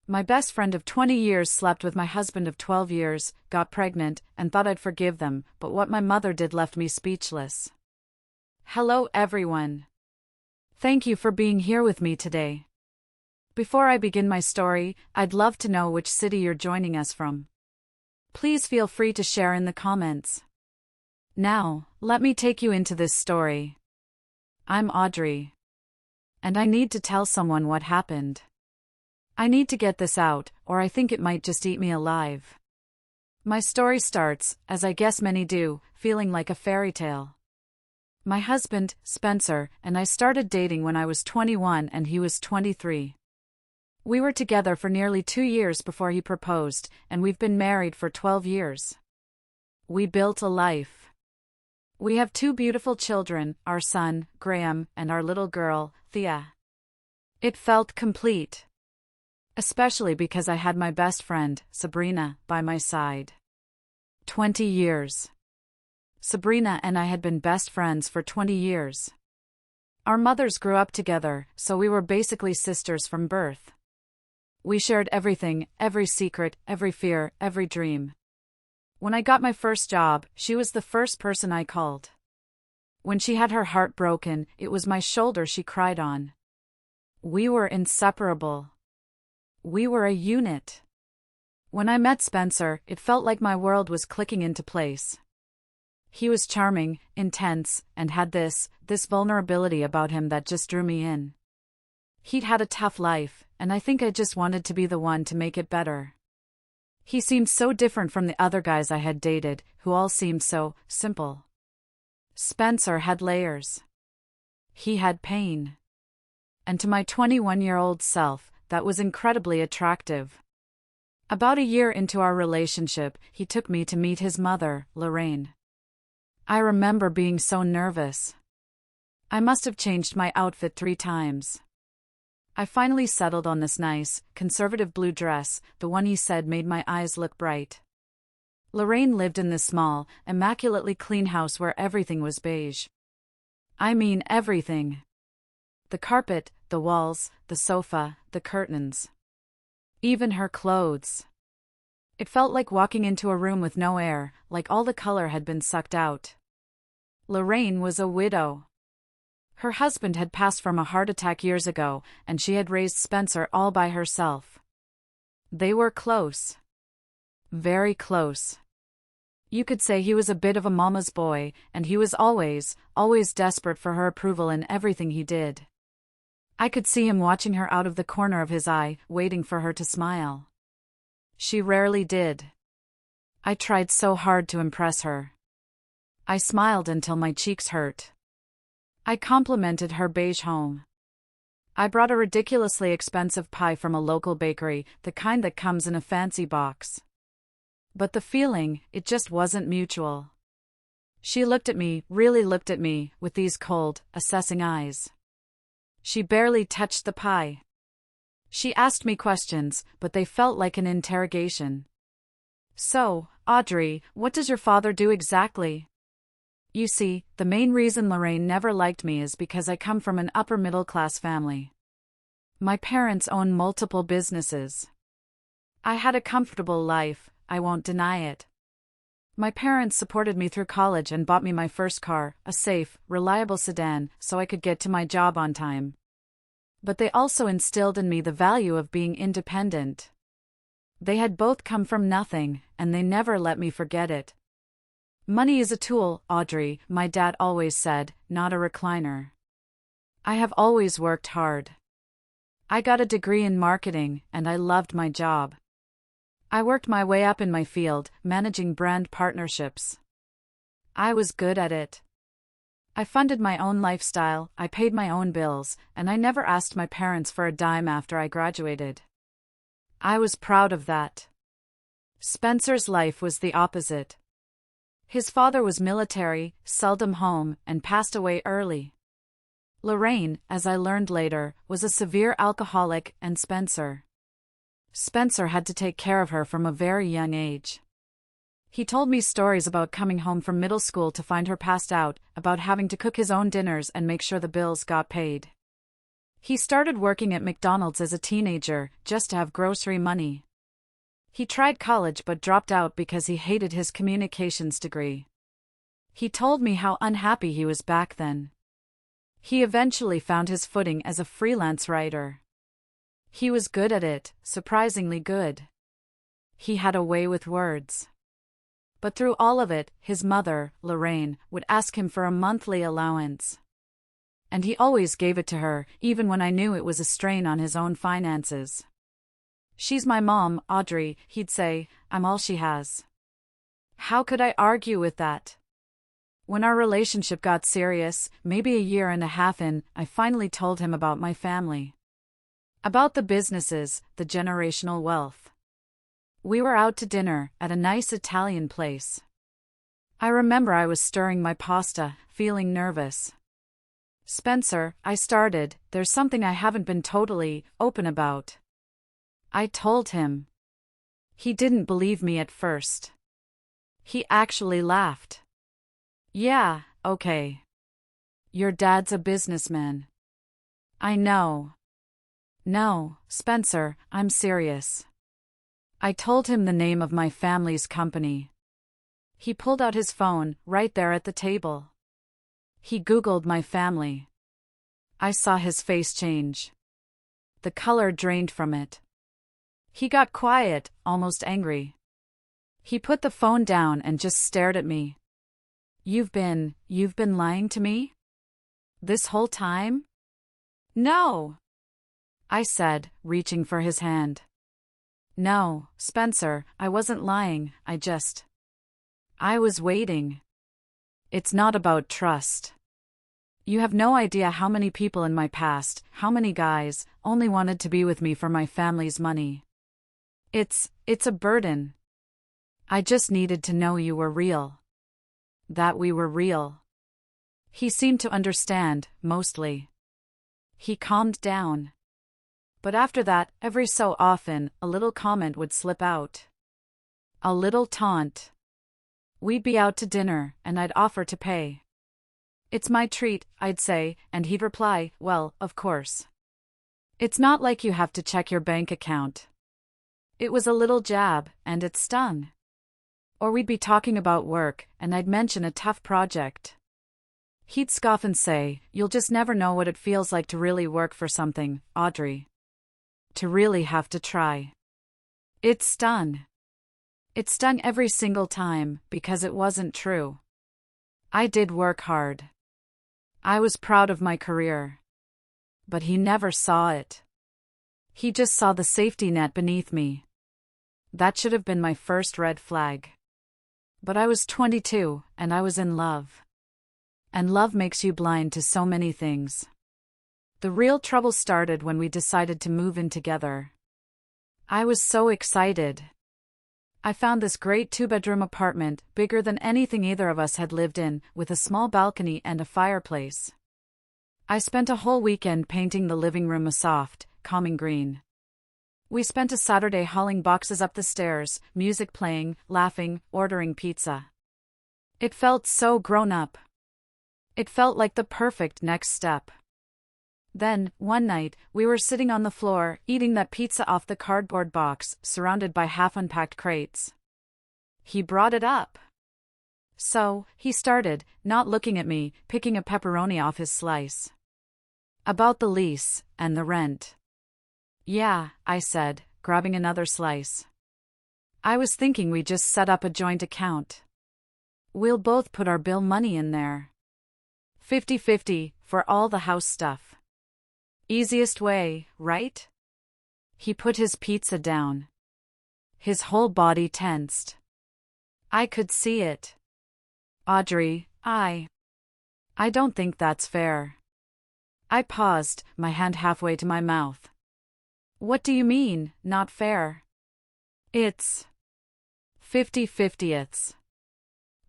My best friend of 20 years slept with my husband of 12 years, got pregnant, and thought I'd forgive them, but what my mother did left me speechless. Hello everyone. Thank you for being here with me today. Before I begin my story, I'd love to know which city you're joining us from. Please feel free to share in the comments. Now, let me take you into this story. I'm Audrey. And I need to tell someone what happened. I need to get this out, or I think it might just eat me alive. My story starts, as I guess many do, feeling like a fairy tale. My husband, Spencer, and I started dating when I was 21 and he was 23. We were together for nearly 2 years before he proposed, and we've been married for 12 years. We built a life. We have 2 beautiful children, our son, Graham, and our little girl, Thea. It felt complete. Especially because I had my best friend, Sabrina, by my side. 20 years. Sabrina and I had been best friends for 20 years. Our mothers grew up together, so we were basically sisters from birth. We shared everything, every secret, every fear, every dream. When I got my first job, she was the first person I called. When she had her heart broken, it was my shoulder she cried on. We were inseparable. We were a unit. When I met Spencer, it felt like my world was clicking into place. He was charming, intense, and had this vulnerability about him that just drew me in. He'd had a tough life, and I think I just wanted to be the one to make it better. He seemed so different from the other guys I had dated, who all seemed so simple. Spencer had layers. He had pain. And to my 21-year-old self, that was incredibly attractive. About a year into our relationship, he took me to meet his mother, Lorraine. I remember being so nervous. I must have changed my outfit 3 times. I finally settled on this nice, conservative blue dress, the one he said made my eyes look bright. Lorraine lived in this small, immaculately clean house where everything was beige. I mean everything. The carpet, the walls, the sofa, the curtains. Even her clothes. It felt like walking into a room with no air, like all the color had been sucked out. Lorraine was a widow. Her husband had passed from a heart attack years ago, and she had raised Spencer all by herself. They were close. Very close. You could say he was a bit of a mama's boy, and he was always desperate for her approval in everything he did. I could see him watching her out of the corner of his eye, waiting for her to smile. She rarely did. I tried so hard to impress her. I smiled until my cheeks hurt. I complimented her beige home. I brought a ridiculously expensive pie from a local bakery, the kind that comes in a fancy box. But the feeling, it just wasn't mutual. She looked at me, really looked at me, with these cold, assessing eyes. She barely touched the pie. She asked me questions, but they felt like an interrogation. So, Audrey, what does your father do exactly? You see, the main reason Lorraine never liked me is because I come from an upper-middle-class family. My parents own multiple businesses. I had a comfortable life, I won't deny it. My parents supported me through college and bought me my first car, a safe, reliable sedan, so I could get to my job on time. But they also instilled in me the value of being independent. They had both come from nothing, and they never let me forget it. Money is a tool, Audrey, my dad always said, not a recliner. I have always worked hard. I got a degree in marketing, and I loved my job. I worked my way up in my field, managing brand partnerships. I was good at it. I funded my own lifestyle, I paid my own bills, and I never asked my parents for a dime after I graduated. I was proud of that. Spencer's life was the opposite. His father was military, seldom home, and passed away early. Lorraine, as I learned later, was a severe alcoholic, and Spencer had to take care of her from a very young age. He told me stories about coming home from middle school to find her passed out, about having to cook his own dinners and make sure the bills got paid. He started working at McDonald's as a teenager, just to have grocery money. He tried college but dropped out because he hated his communications degree. He told me how unhappy he was back then. He eventually found his footing as a freelance writer. He was good at it, surprisingly good. He had a way with words. But through all of it, his mother, Lorraine, would ask him for a monthly allowance. And he always gave it to her, even when I knew it was a strain on his own finances. "She's my mom, Audrey," he'd say, "I'm all she has." How could I argue with that? When our relationship got serious, maybe a year and a half in, I finally told him about my family. About the businesses, the generational wealth. We were out to dinner, at a nice Italian place. I remember I was stirring my pasta, feeling nervous. "Spencer," I started, "there's something I haven't been totally open about." I told him. He didn't believe me at first. He actually laughed. "Yeah, okay. Your dad's a businessman." "I know." "No, Spencer, I'm serious." I told him the name of my family's company. He pulled out his phone, right there at the table. He Googled my family. I saw his face change. The color drained from it. He got quiet, almost angry. He put the phone down and just stared at me. You've been lying to me? This whole time?" "No," I said, reaching for his hand. "No, Spencer, I wasn't lying, I was waiting. It's not about trust. You have no idea how many people in my past, how many guys, only wanted to be with me for my family's money. It's a burden. I just needed to know you were real. That we were real." He seemed to understand, mostly. He calmed down. But after that, every so often, a little comment would slip out. A little taunt. We'd be out to dinner, and I'd offer to pay. "It's my treat," I'd say, and he'd reply, "Well, of course. It's not like you have to check your bank account." It was a little jab, and it stung. Or we'd be talking about work, and I'd mention a tough project. He'd scoff and say, "You'll just never know what it feels like to really work for something, Audrey. To really have to try." It stung. It stung every single time, because it wasn't true. I did work hard. I was proud of my career. But he never saw it. He just saw the safety net beneath me. That should have been my first red flag. But I was 22, and I was in love. And love makes you blind to so many things. The real trouble started when we decided to move in together. I was so excited. I found this great 2-bedroom apartment, bigger than anything either of us had lived in, with a small balcony and a fireplace. I spent a whole weekend painting the living room a soft, calming green. We spent a Saturday hauling boxes up the stairs, music playing, laughing, ordering pizza. It felt so grown up. It felt like the perfect next step. Then, one night, we were sitting on the floor, eating that pizza off the cardboard box, surrounded by half-unpacked crates. He brought it up. So, he started, not looking at me, picking a pepperoni off his slice. About the lease, and the rent. "Yeah," I said, grabbing another slice. "I was thinking we just set up a joint account. We'll both put our bill money in there. 50-50, for all the house stuff. Easiest way, right?" He put his pizza down. His whole body tensed. I could see it. "Audrey, I don't think that's fair." I paused, my hand halfway to my mouth. "What do you mean, not fair?" "It's 50-50ths.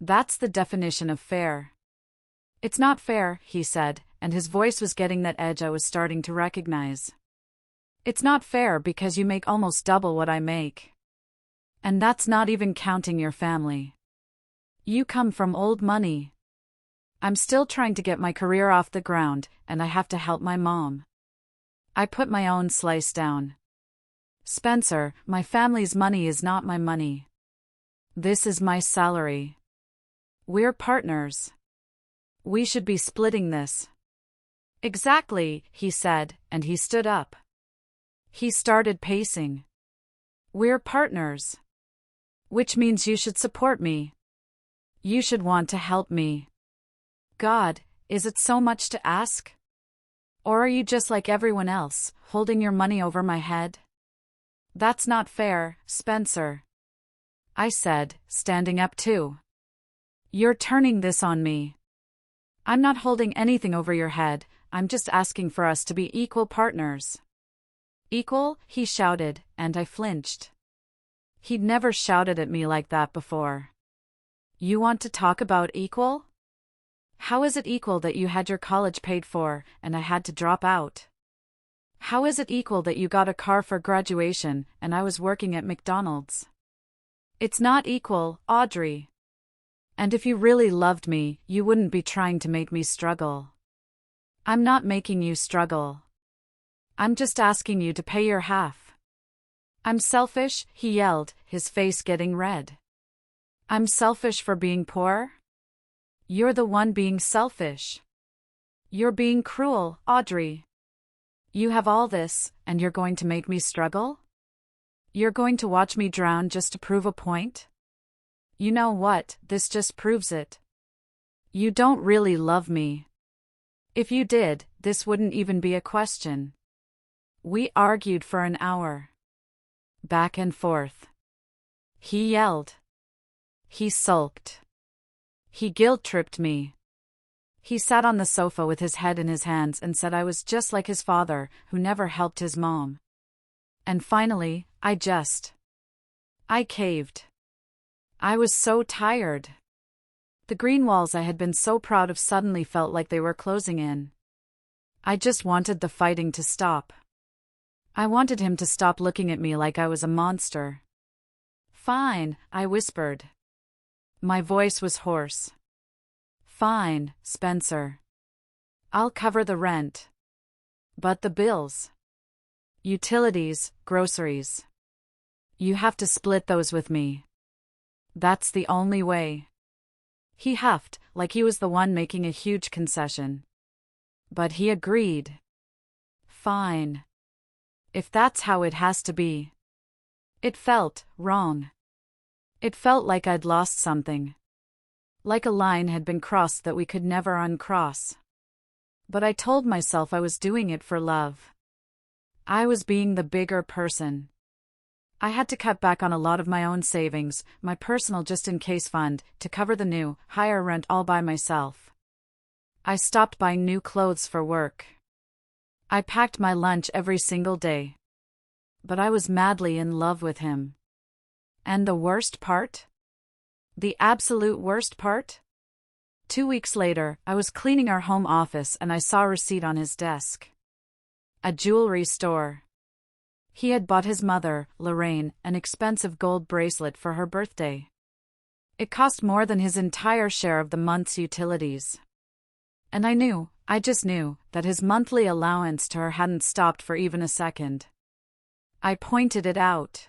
That's the definition of fair." "It's not fair," he said, and his voice was getting that edge I was starting to recognize. "It's not fair because you make almost double what I make. And that's not even counting your family. You come from old money. I'm still trying to get my career off the ground, and I have to help my mom. I put my own slice down. Spencer, my family's money is not my money. This is my salary. We're partners. We should be splitting this. Exactly, he said, and he stood up. He started pacing. We're partners. Which means you should support me. You should want to help me. God, is it so much to ask? Or are you just like everyone else, holding your money over my head? That's not fair, Spencer. I said, standing up too. You're turning this on me. I'm not holding anything over your head, I'm just asking for us to be equal partners. Equal, he shouted, and I flinched. He'd never shouted at me like that before. You want to talk about equal? How is it equal that you had your college paid for, and I had to drop out? How is it equal that you got a car for graduation, and I was working at McDonald's? It's not equal, Audrey. And if you really loved me, you wouldn't be trying to make me struggle. I'm not making you struggle. I'm just asking you to pay your half. I'm selfish, he yelled, his face getting red. I'm selfish for being poor? You're the one being selfish. You're being cruel, Audrey. You have all this, and you're going to make me struggle? You're going to watch me drown just to prove a point? You know what, this just proves it. You don't really love me. If you did, this wouldn't even be a question. We argued for an hour. Back and forth. He yelled. He sulked. He guilt-tripped me. He sat on the sofa with his head in his hands and said I was just like his father, who never helped his mom. And finally, I caved. I was so tired. The green walls I had been so proud of suddenly felt like they were closing in. I just wanted the fighting to stop. I wanted him to stop looking at me like I was a monster. Fine, I whispered. My voice was hoarse. Fine, Spencer. I'll cover the rent. But the bills. Utilities, groceries. You have to split those with me. That's the only way. He huffed, like he was the one making a huge concession. But he agreed. Fine. If that's how it has to be. It felt wrong. It felt like I'd lost something. Like a line had been crossed that we could never uncross. But I told myself I was doing it for love. I was being the bigger person. I had to cut back on a lot of my own savings, my personal just-in-case fund, to cover the new, higher rent all by myself. I stopped buying new clothes for work. I packed my lunch every single day. But I was madly in love with him. And the worst part? The absolute worst part? 2 weeks later, I was cleaning our home office and I saw a receipt on his desk. A jewelry store. He had bought his mother, Lorraine, an expensive gold bracelet for her birthday. It cost more than his entire share of the month's utilities. And I just knew, that his monthly allowance to her hadn't stopped for even a second. I pointed it out.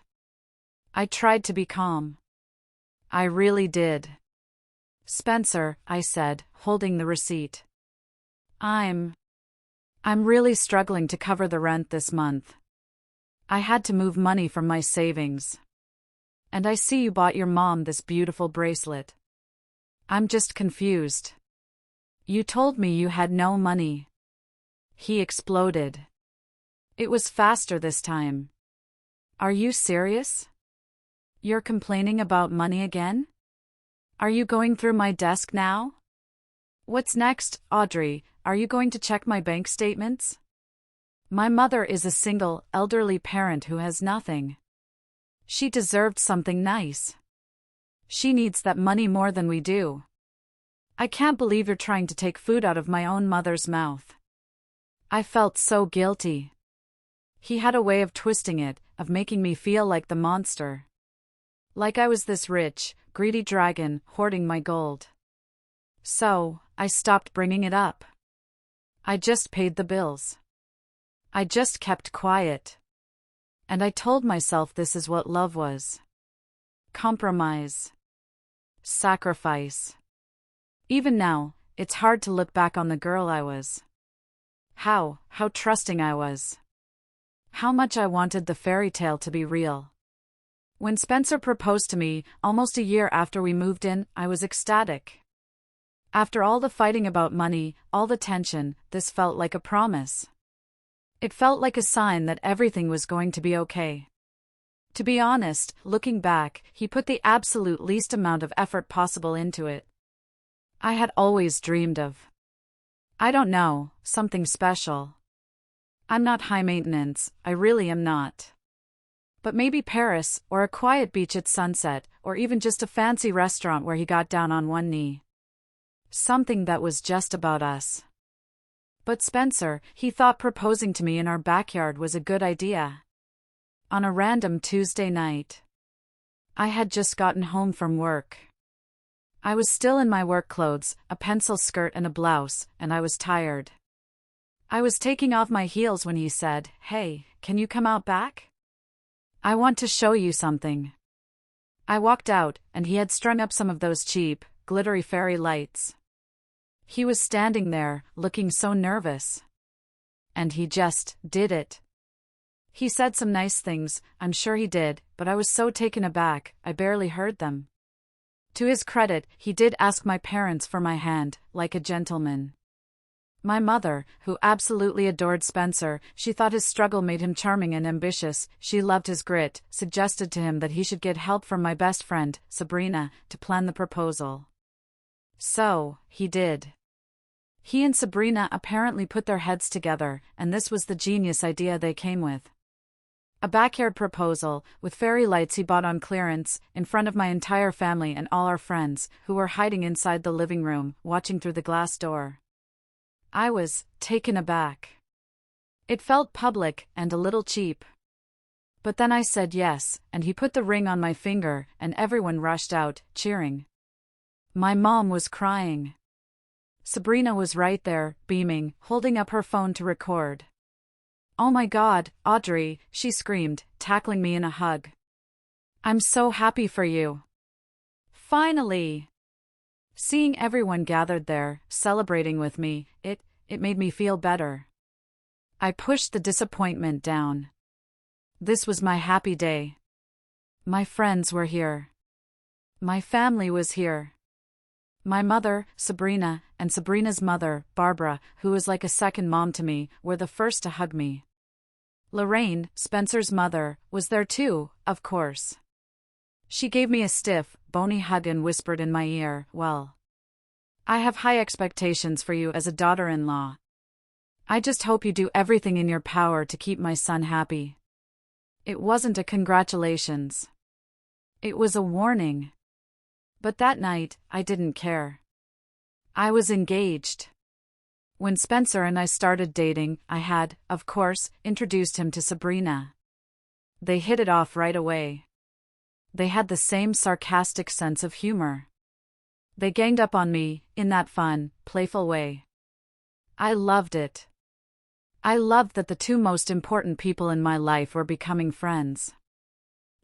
I tried to be calm. I really did. Spencer, I said, holding the receipt. I'm really struggling to cover the rent this month. I had to move money from my savings. And I see you bought your mom this beautiful bracelet. I'm just confused. You told me you had no money. He exploded. It was faster this time. Are you serious? You're complaining about money again? Are you going through my desk now? What's next, Audrey? Are you going to check my bank statements? My mother is a single, elderly parent who has nothing. She deserved something nice. She needs that money more than we do. I can't believe you're trying to take food out of my own mother's mouth. I felt so guilty. He had a way of twisting it, of making me feel like the monster. Like I was this rich, greedy dragon, hoarding my gold. So, I stopped bringing it up. I just paid the bills. I just kept quiet. And I told myself this is what love was. Compromise. Sacrifice. Even now, it's hard to look back on the girl I was. How trusting I was. How much I wanted the fairy tale to be real. When Spencer proposed to me, almost a year after we moved in, I was ecstatic. After all the fighting about money, all the tension, this felt like a promise. It felt like a sign that everything was going to be okay. To be honest, looking back, he put the absolute least amount of effort possible into it. I had always dreamed of, I don't know, something special. I'm not high maintenance, I really am not. But maybe Paris, or a quiet beach at sunset, or even just a fancy restaurant where he got down on one knee. Something that was just about us. But Spencer, he thought proposing to me in our backyard was a good idea. On a random Tuesday night. I had just gotten home from work. I was still in my work clothes, a pencil skirt and a blouse, and I was tired. I was taking off my heels when he said, "Hey, can you come out back? I want to show you something." I walked out, and he had strung up some of those cheap, glittery fairy lights. He was standing there, looking so nervous. And he just did it. He said some nice things, I'm sure he did, but I was so taken aback, I barely heard them. To his credit, he did ask my parents for my hand, like a gentleman. My mother, who absolutely adored Spencer, she thought his struggle made him charming and ambitious, she loved his grit, suggested to him that he should get help from my best friend, Sabrina, to plan the proposal. So, he did. He and Sabrina apparently put their heads together, and this was the genius idea they came with. A backyard proposal, with fairy lights he bought on clearance, in front of my entire family and all our friends, who were hiding inside the living room, watching through the glass door. I was taken aback. It felt public and a little cheap. But then I said yes, and he put the ring on my finger, and everyone rushed out, cheering. My mom was crying. Sabrina was right there, beaming, holding up her phone to record. "Oh my God, Audrey," she screamed, tackling me in a hug. "I'm so happy for you. Finally!" Seeing everyone gathered there, celebrating with me, it made me feel better. I pushed the disappointment down. This was my happy day. My friends were here. My family was here. My mother, Sabrina, and Sabrina's mother, Barbara, who was like a second mom to me, were the first to hug me. Lorraine, Spencer's mother, was there too, of course. She gave me a stiff, bony hug and whispered in my ear, "Well, I have high expectations for you as a daughter-in-law. I just hope you do everything in your power to keep my son happy." It wasn't a congratulations. It was a warning. But that night, I didn't care. I was engaged. When Spencer and I started dating, I had, of course, introduced him to Sabrina. They hit it off right away. They had the same sarcastic sense of humor. They ganged up on me, in that fun, playful way. I loved it. I loved that the two most important people in my life were becoming friends.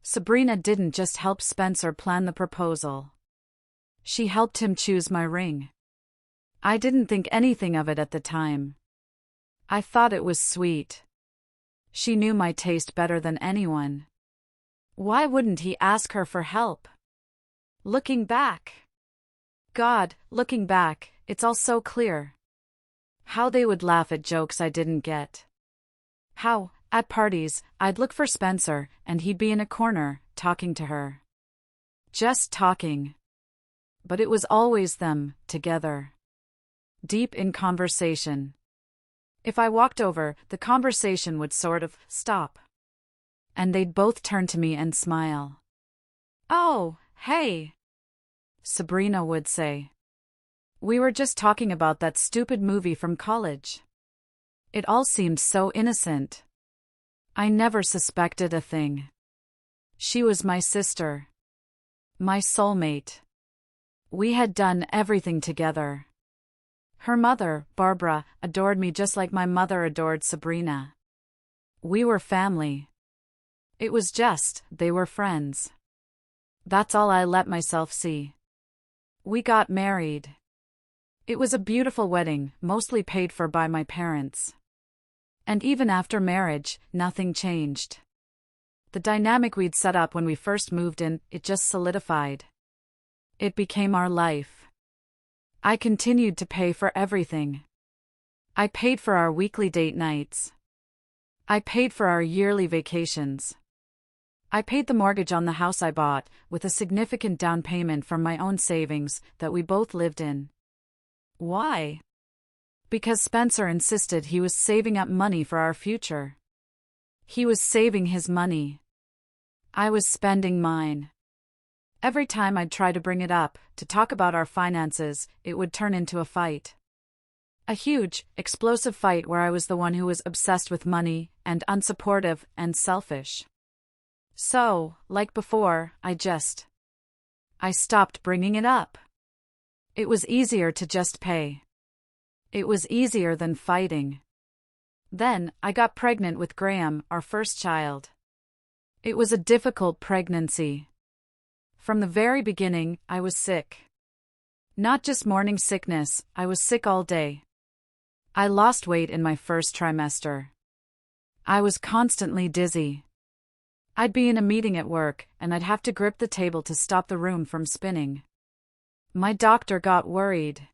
Sabrina didn't just help Spencer plan the proposal. She helped him choose my ring. I didn't think anything of it at the time. I thought it was sweet. She knew my taste better than anyone. Why wouldn't he ask her for help? Looking back. Looking back, it's all so clear. How they would laugh at jokes I didn't get. How, at parties, I'd look for Spencer, and he'd be in a corner, talking to her. Just talking. But it was always them, together. Deep in conversation. If I walked over, the conversation would sort of stop. And they'd both turn to me and smile. "Oh, hey," Sabrina would say. "We were just talking about that stupid movie from college." It all seemed so innocent. I never suspected a thing. She was my sister. My soulmate. We had done everything together. Her mother, Barbara, adored me just like my mother adored Sabrina. We were family. It was just, they were friends. That's all I let myself see. We got married. It was a beautiful wedding, mostly paid for by my parents. And even after marriage, nothing changed. The dynamic we'd set up when we first moved in, it just solidified. It became our life. I continued to pay for everything. I paid for our weekly date nights. I paid for our yearly vacations. I paid the mortgage on the house I bought, with a significant down payment from my own savings that we both lived in. Why? Because Spencer insisted he was saving up money for our future. He was saving his money. I was spending mine. Every time I'd try to bring it up, to talk about our finances, it would turn into a fight. A huge, explosive fight where I was the one who was obsessed with money, and unsupportive, and selfish. So, like before, I stopped bringing it up. It was easier to just pay. It was easier than fighting. Then, I got pregnant with Graham, our first child. It was a difficult pregnancy. From the very beginning, I was sick. Not just morning sickness, I was sick all day. I lost weight in my first trimester. I was constantly dizzy. I'd be in a meeting at work, and I'd have to grip the table to stop the room from spinning. My doctor got worried.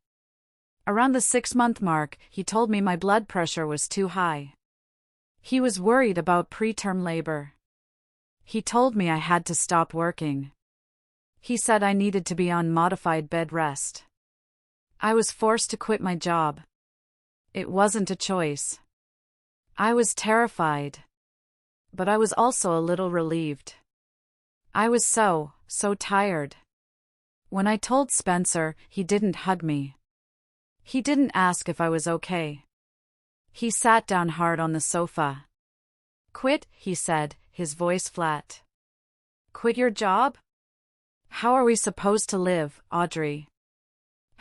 Around the 6-month mark, he told me my blood pressure was too high. He was worried about preterm labor. He told me I had to stop working. He said I needed to be on modified bed rest. I was forced to quit my job. It wasn't a choice. I was terrified. But I was also a little relieved. I was so tired. When I told Spencer, he didn't hug me. He didn't ask if I was okay. He sat down hard on the sofa. "Quit," he said, his voice flat. "Quit your job? How are we supposed to live, Audrey?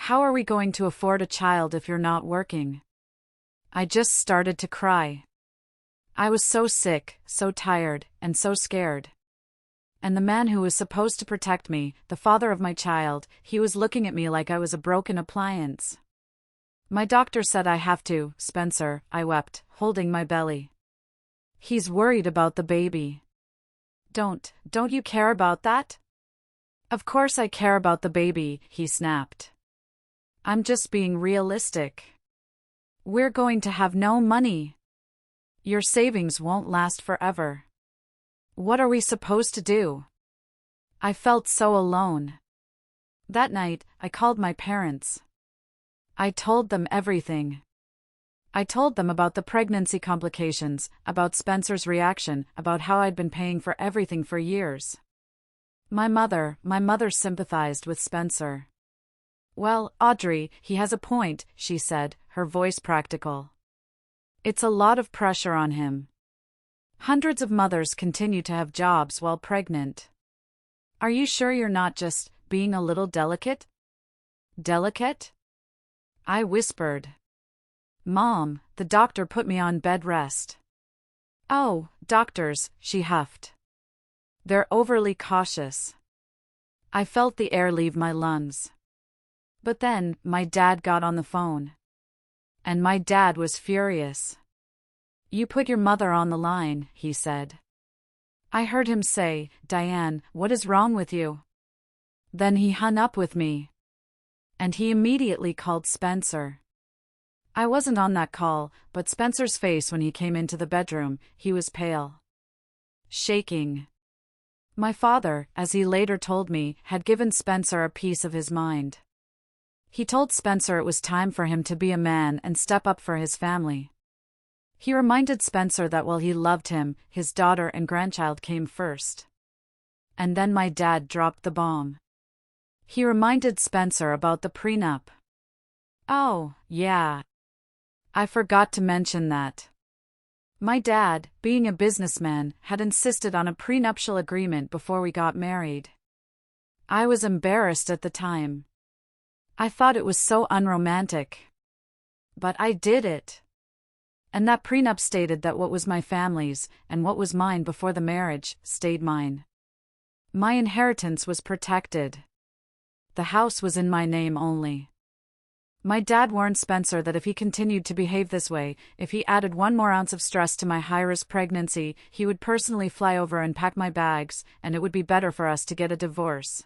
How are we going to afford a child if you're not working?" I just started to cry. I was so sick, so tired, and so scared. And the man who was supposed to protect me, the father of my child, he was looking at me like I was a broken appliance. "My doctor said I have to, Spencer," I wept, holding my belly. "He's worried about the baby." Don't you care about that?" "Of course I care about the baby," he snapped. "I'm just being realistic. We're going to have no money. Your savings won't last forever. What are we supposed to do?" I felt so alone. That night, I called my parents. I told them everything. I told them about the pregnancy complications, about Spencer's reaction, about how I'd been paying for everything for years. My mother sympathized with Spencer. "Well, Audrey, he has a point," she said, her voice practical. "It's a lot of pressure on him. Hundreds of mothers continue to have jobs while pregnant. Are you sure you're not just being a little delicate?" "Delicate?" I whispered. "Mom, the doctor put me on bed rest." "Oh, doctors," she huffed. "They're overly cautious." I felt the air leave my lungs. But then, my dad got on the phone. And my dad was furious. "You put your mother on the line," he said. I heard him say, "Diane, what is wrong with you?" Then he hung up with me. And he immediately called Spencer. I wasn't on that call, but Spencer's face when he came into the bedroom, he was pale. Shaking. My father, as he later told me, had given Spencer a piece of his mind. He told Spencer it was time for him to be a man and step up for his family. He reminded Spencer that while he loved him, his daughter and grandchild came first. And then my dad dropped the bomb. He reminded Spencer about the prenup. Oh, yeah. I forgot to mention that. My dad, being a businessman, had insisted on a prenuptial agreement before we got married. I was embarrassed at the time. I thought it was so unromantic. But I did it. And that prenup stated that what was my family's, and what was mine before the marriage, stayed mine. My inheritance was protected. The house was in my name only. My dad warned Spencer that if he continued to behave this way, if he added one more ounce of stress to my high-risk pregnancy, he would personally fly over and pack my bags, and it would be better for us to get a divorce.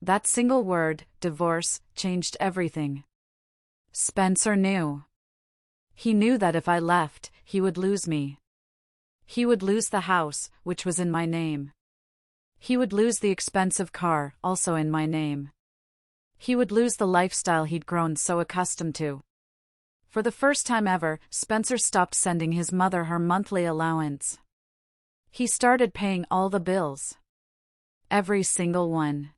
That single word, divorce, changed everything. Spencer knew. He knew that if I left, he would lose me. He would lose the house, which was in my name. He would lose the expensive car, also in my name. He would lose the lifestyle he'd grown so accustomed to. For the first time ever, Spencer stopped sending his mother her monthly allowance. He started paying all the bills. Every single one.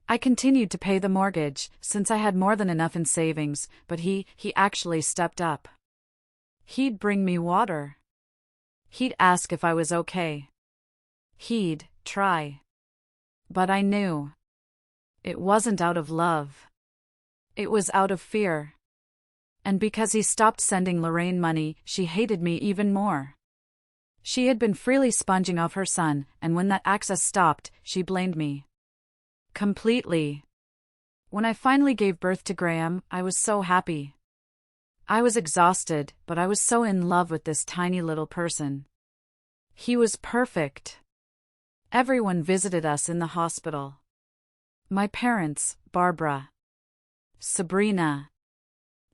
I continued to pay the mortgage, since I had more than enough in savings, but he actually stepped up. He'd bring me water. He'd ask if I was okay. He'd try. But I knew. It wasn't out of love. It was out of fear. And because he stopped sending Lorraine money, she hated me even more. She had been freely sponging off her son, and when that access stopped, she blamed me. Completely. When I finally gave birth to Graham, I was so happy. I was exhausted, but I was so in love with this tiny little person. He was perfect. Everyone visited us in the hospital. My parents, Barbara. Sabrina.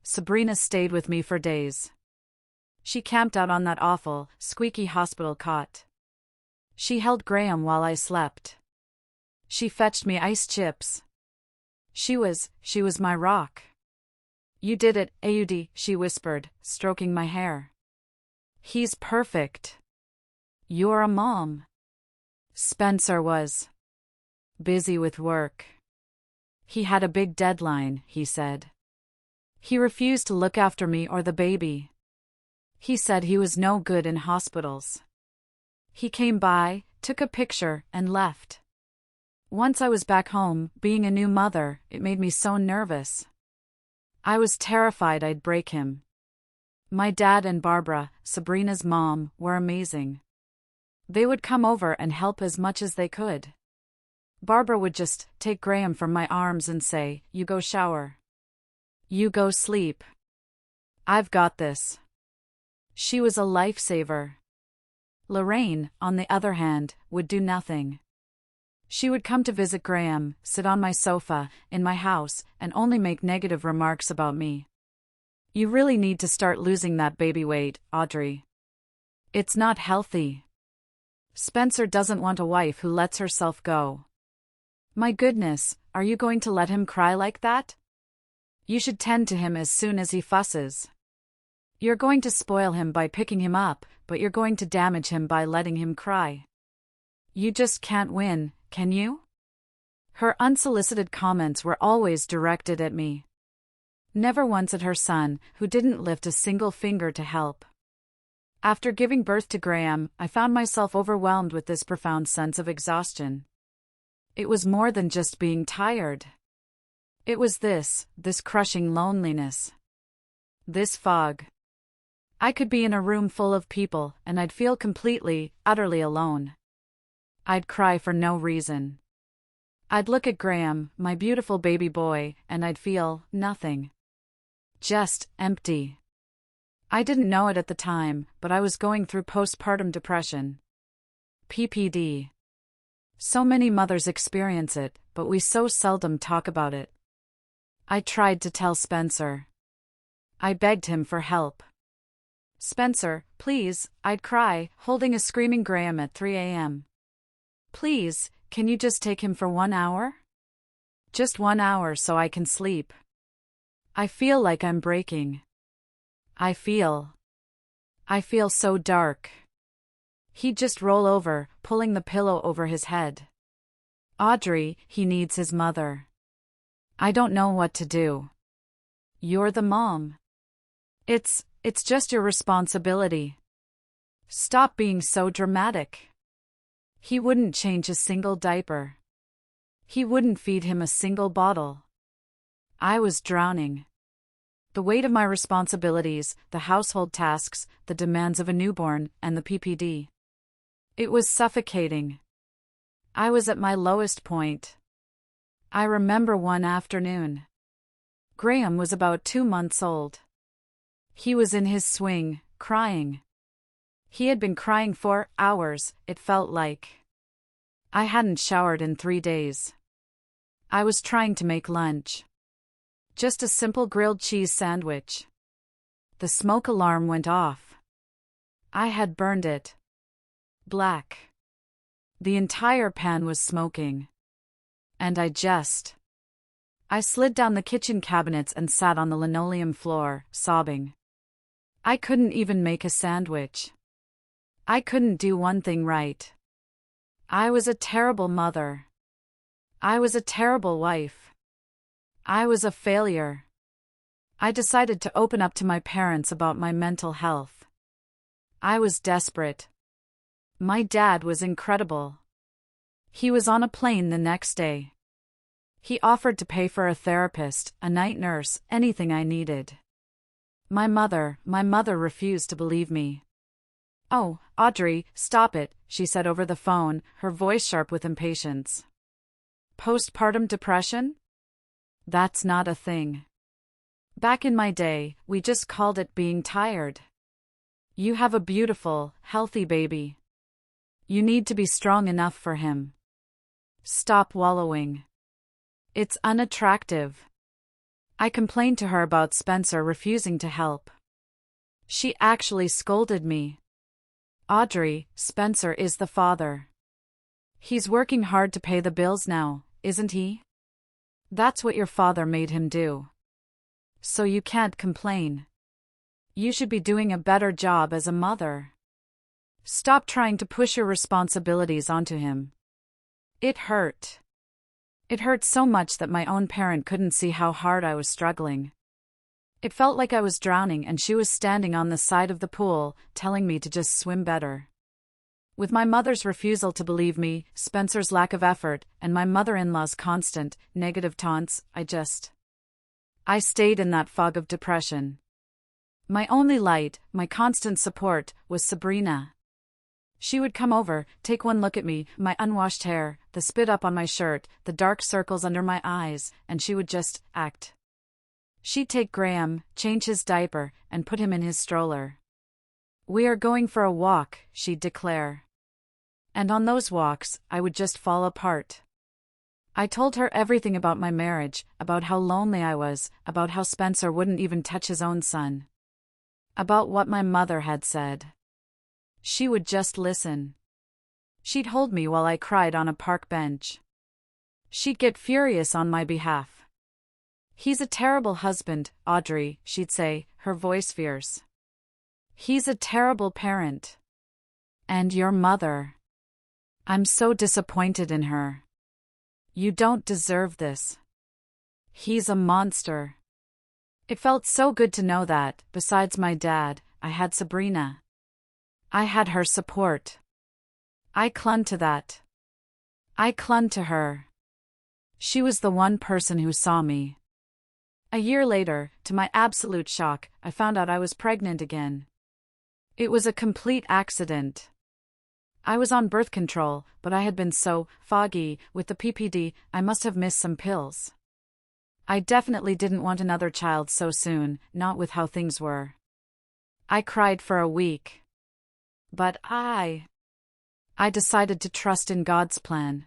Sabrina stayed with me for days. She camped out on that awful, squeaky hospital cot. She held Graham while I slept. She fetched me ice chips. She was my rock. You did it, Aud, she whispered, stroking my hair. He's perfect. You're a mom. Spencer was busy with work. He had a big deadline, he said. He refused to look after me or the baby. He said he was no good in hospitals. He came by, took a picture, and left. Once I was back home, being a new mother, it made me so nervous. I was terrified I'd break him. My dad and Barbara, Sabrina's mom, were amazing. They would come over and help as much as they could. Barbara would just take Graham from my arms and say, "You go shower. You go sleep. I've got this." She was a lifesaver. Lorraine, on the other hand, would do nothing. She would come to visit Graham, sit on my sofa, in my house, and only make negative remarks about me. "You really need to start losing that baby weight, Audrey. It's not healthy. Spencer doesn't want a wife who lets herself go. My goodness, are you going to let him cry like that? You should tend to him as soon as he fusses. You're going to spoil him by picking him up, but you're going to damage him by letting him cry. You just can't win, can you?" Her unsolicited comments were always directed at me. Never once at her son, who didn't lift a single finger to help. After giving birth to Graham, I found myself overwhelmed with this profound sense of exhaustion. It was more than just being tired. It was this crushing loneliness. This fog. I could be in a room full of people, and I'd feel completely, utterly alone. I'd cry for no reason. I'd look at Graham, my beautiful baby boy, and I'd feel nothing. Just empty. I didn't know it at the time, but I was going through postpartum depression. PPD. So many mothers experience it, but we so seldom talk about it. I tried to tell Spencer. I begged him for help. "Spencer, please," I'd cry, holding a screaming Graham at 3 a.m. "Please, can you just take him for 1 hour? Just 1 hour so I can sleep. I feel like I'm breaking. I feel so dark." He'd just roll over, pulling the pillow over his head. "Audrey, he needs his mother. I don't know what to do. You're the mom. It's just your responsibility. Stop being so dramatic." He wouldn't change a single diaper. He wouldn't feed him a single bottle. I was drowning. The weight of my responsibilities, the household tasks, the demands of a newborn, and the PPD. It was suffocating. I was at my lowest point. I remember one afternoon. Graham was about 2 months old. He was in his swing, crying. He had been crying for hours, it felt like. I hadn't showered in 3 days. I was trying to make lunch. Just a simple grilled cheese sandwich. The smoke alarm went off. I had burned it black. The entire pan was smoking. And I slid down the kitchen cabinets and sat on the linoleum floor, sobbing. I couldn't even make a sandwich. I couldn't do one thing right. I was a terrible mother. I was a terrible wife. I was a failure. I decided to open up to my parents about my mental health. I was desperate. My dad was incredible. He was on a plane the next day. He offered to pay for a therapist, a night nurse, anything I needed. My mother refused to believe me. "Oh, Audrey, stop it," she said over the phone, her voice sharp with impatience. "Postpartum depression? That's not a thing. Back in my day, we just called it being tired. You have a beautiful, healthy baby. You need to be strong enough for him. Stop wallowing. It's unattractive." I complained to her about Spencer refusing to help. She actually scolded me. "Audrey, Spencer is the father. He's working hard to pay the bills now, isn't he? That's what your father made him do. So you can't complain. You should be doing a better job as a mother. Stop trying to push your responsibilities onto him." It hurt. It hurt so much that my own parent couldn't see how hard I was struggling. It felt like I was drowning and she was standing on the side of the pool, telling me to just swim better. With my mother's refusal to believe me, Spencer's lack of effort, and my mother-in-law's constant, negative taunts, I stayed in that fog of depression. My only light, my constant support, was Sabrina. She would come over, take one look at me, my unwashed hair, the spit up on my shirt, the dark circles under my eyes, and she would just act. She'd take Graham, change his diaper, and put him in his stroller. "We are going for a walk," she'd declare. And on those walks, I would just fall apart. I told her everything about my marriage, about how lonely I was, about how Spencer wouldn't even touch his own son. About what my mother had said. She would just listen. She'd hold me while I cried on a park bench. She'd get furious on my behalf. "He's a terrible husband, Audrey," she'd say, her voice fierce. "He's a terrible parent. And your mother. I'm so disappointed in her. You don't deserve this. He's a monster." It felt so good to know that, besides my dad, I had Sabrina. I had her support. I clung to that. I clung to her. She was the one person who saw me. A year later, to my absolute shock, I found out I was pregnant again. It was a complete accident. I was on birth control, but I had been so foggy with the PPD, I must have missed some pills. I definitely didn't want another child so soon, not with how things were. I cried for a week. But I decided to trust in God's plan.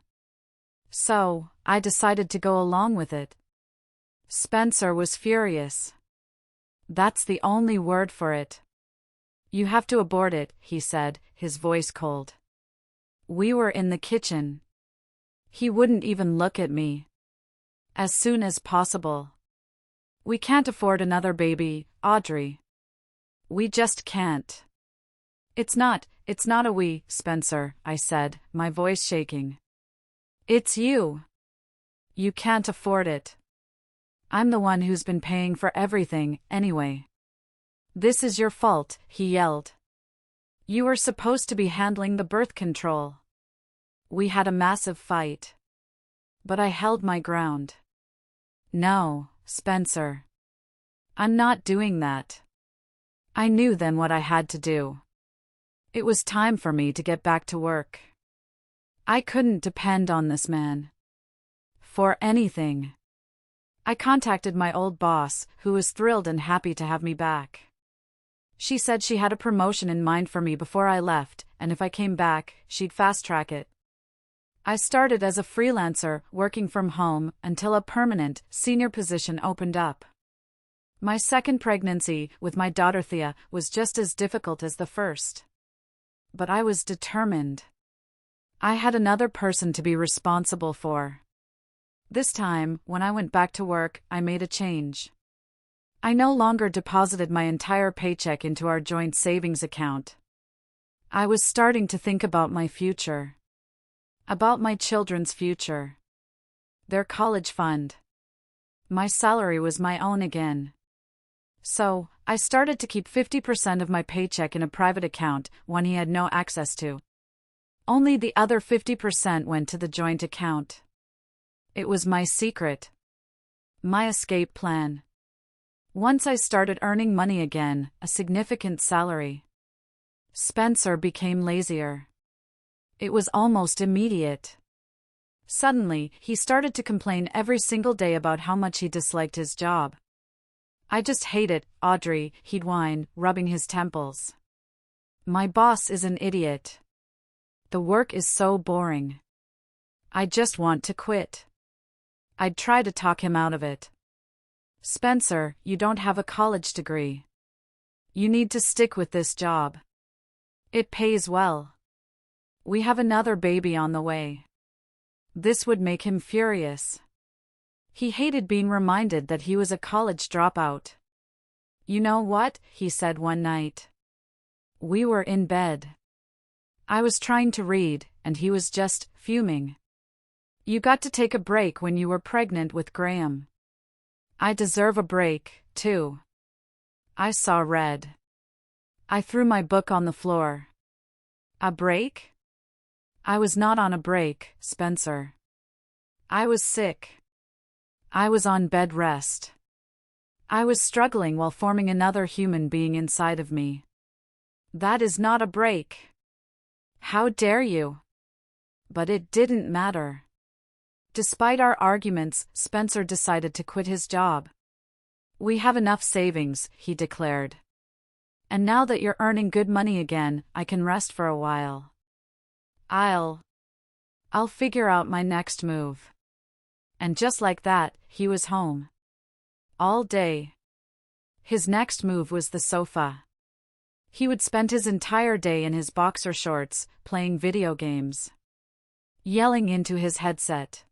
So, I decided to go along with it. Spencer was furious. That's the only word for it. "You have to abort it," he said, his voice cold. We were in the kitchen. He wouldn't even look at me. "As soon as possible. We can't afford another baby, Audrey. We just can't." It's not a we, Spencer," I said, my voice shaking. "It's you. You can't afford it. I'm the one who's been paying for everything, anyway. This is your fault," he yelled. "You were supposed to be handling the birth control." We had a massive fight. But I held my ground. "No, Spencer. I'm not doing that. I knew then what I had to do. It was time for me to get back to work. I couldn't depend on this man for anything. I contacted my old boss, who was thrilled and happy to have me back. She said she had a promotion in mind for me before I left, and if I came back, she'd fast-track it. I started as a freelancer, working from home, until a permanent, senior position opened up. My second pregnancy, with my daughter Thea, was just as difficult as the first. But I was determined. I had another person to be responsible for. This time, when I went back to work, I made a change. I no longer deposited my entire paycheck into our joint savings account. I was starting to think about my future. About my children's future. Their college fund. My salary was my own again. So, I started to keep 50% of my paycheck in a private account, one he had no access to. Only the other 50% went to the joint account. It was my secret. My escape plan. Once I started earning money again, a significant salary, Spencer became lazier. It was almost immediate. Suddenly, he started to complain every single day about how much he disliked his job. I just hate it, Audrey, he'd whine, rubbing his temples. My boss is an idiot. The work is so boring. I just want to quit. I'd try to talk him out of it. Spencer, you don't have a college degree. You need to stick with this job. It pays well. We have another baby on the way. This would make him furious. He hated being reminded that he was a college dropout. You know what? He said one night. We were in bed. I was trying to read, and he was just fuming. You got to take a break when you were pregnant with Graham. I deserve a break, too. I saw red. I threw my book on the floor. A break? I was not on a break, Spencer. I was sick. I was on bed rest. I was struggling while forming another human being inside of me. That is not a break. How dare you? But it didn't matter. Despite our arguments, Spencer decided to quit his job. We have enough savings, he declared. And now that you're earning good money again, I can rest for a while. I'll figure out my next move. And just like that, he was home. All day. His next move was the sofa. He would spend his entire day in his boxer shorts, playing video games. Yelling into his headset.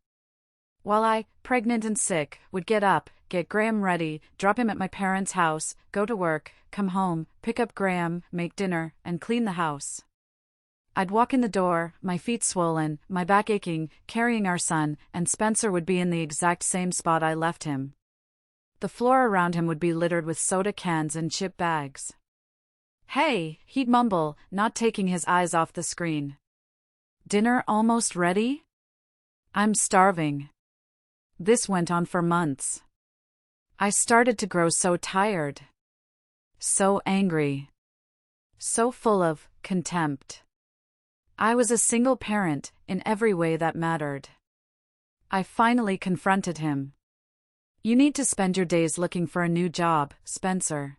While I, pregnant and sick, would get up, get Graham ready, drop him at my parents' house, go to work, come home, pick up Graham, make dinner, and clean the house. I'd walk in the door, my feet swollen, my back aching, carrying our son, and Spencer would be in the exact same spot I left him. The floor around him would be littered with soda cans and chip bags. Hey, he'd mumble, not taking his eyes off the screen. Dinner almost ready? I'm starving. This went on for months. I started to grow so tired. So angry. So full of contempt. I was a single parent, in every way that mattered. I finally confronted him. You need to spend your days looking for a new job, Spencer.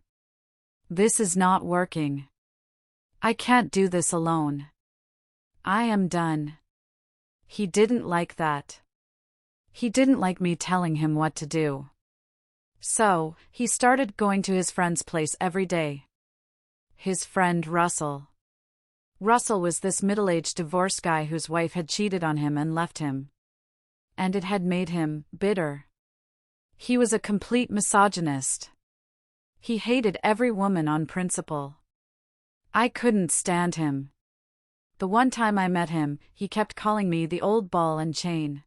This is not working. I can't do this alone. I am done. He didn't like that. He didn't like me telling him what to do. So, he started going to his friend's place every day. His friend Russell. Russell was this middle-aged divorced guy whose wife had cheated on him and left him. And it had made him bitter. He was a complete misogynist. He hated every woman on principle. I couldn't stand him. The one time I met him, he kept calling me the old ball and chain.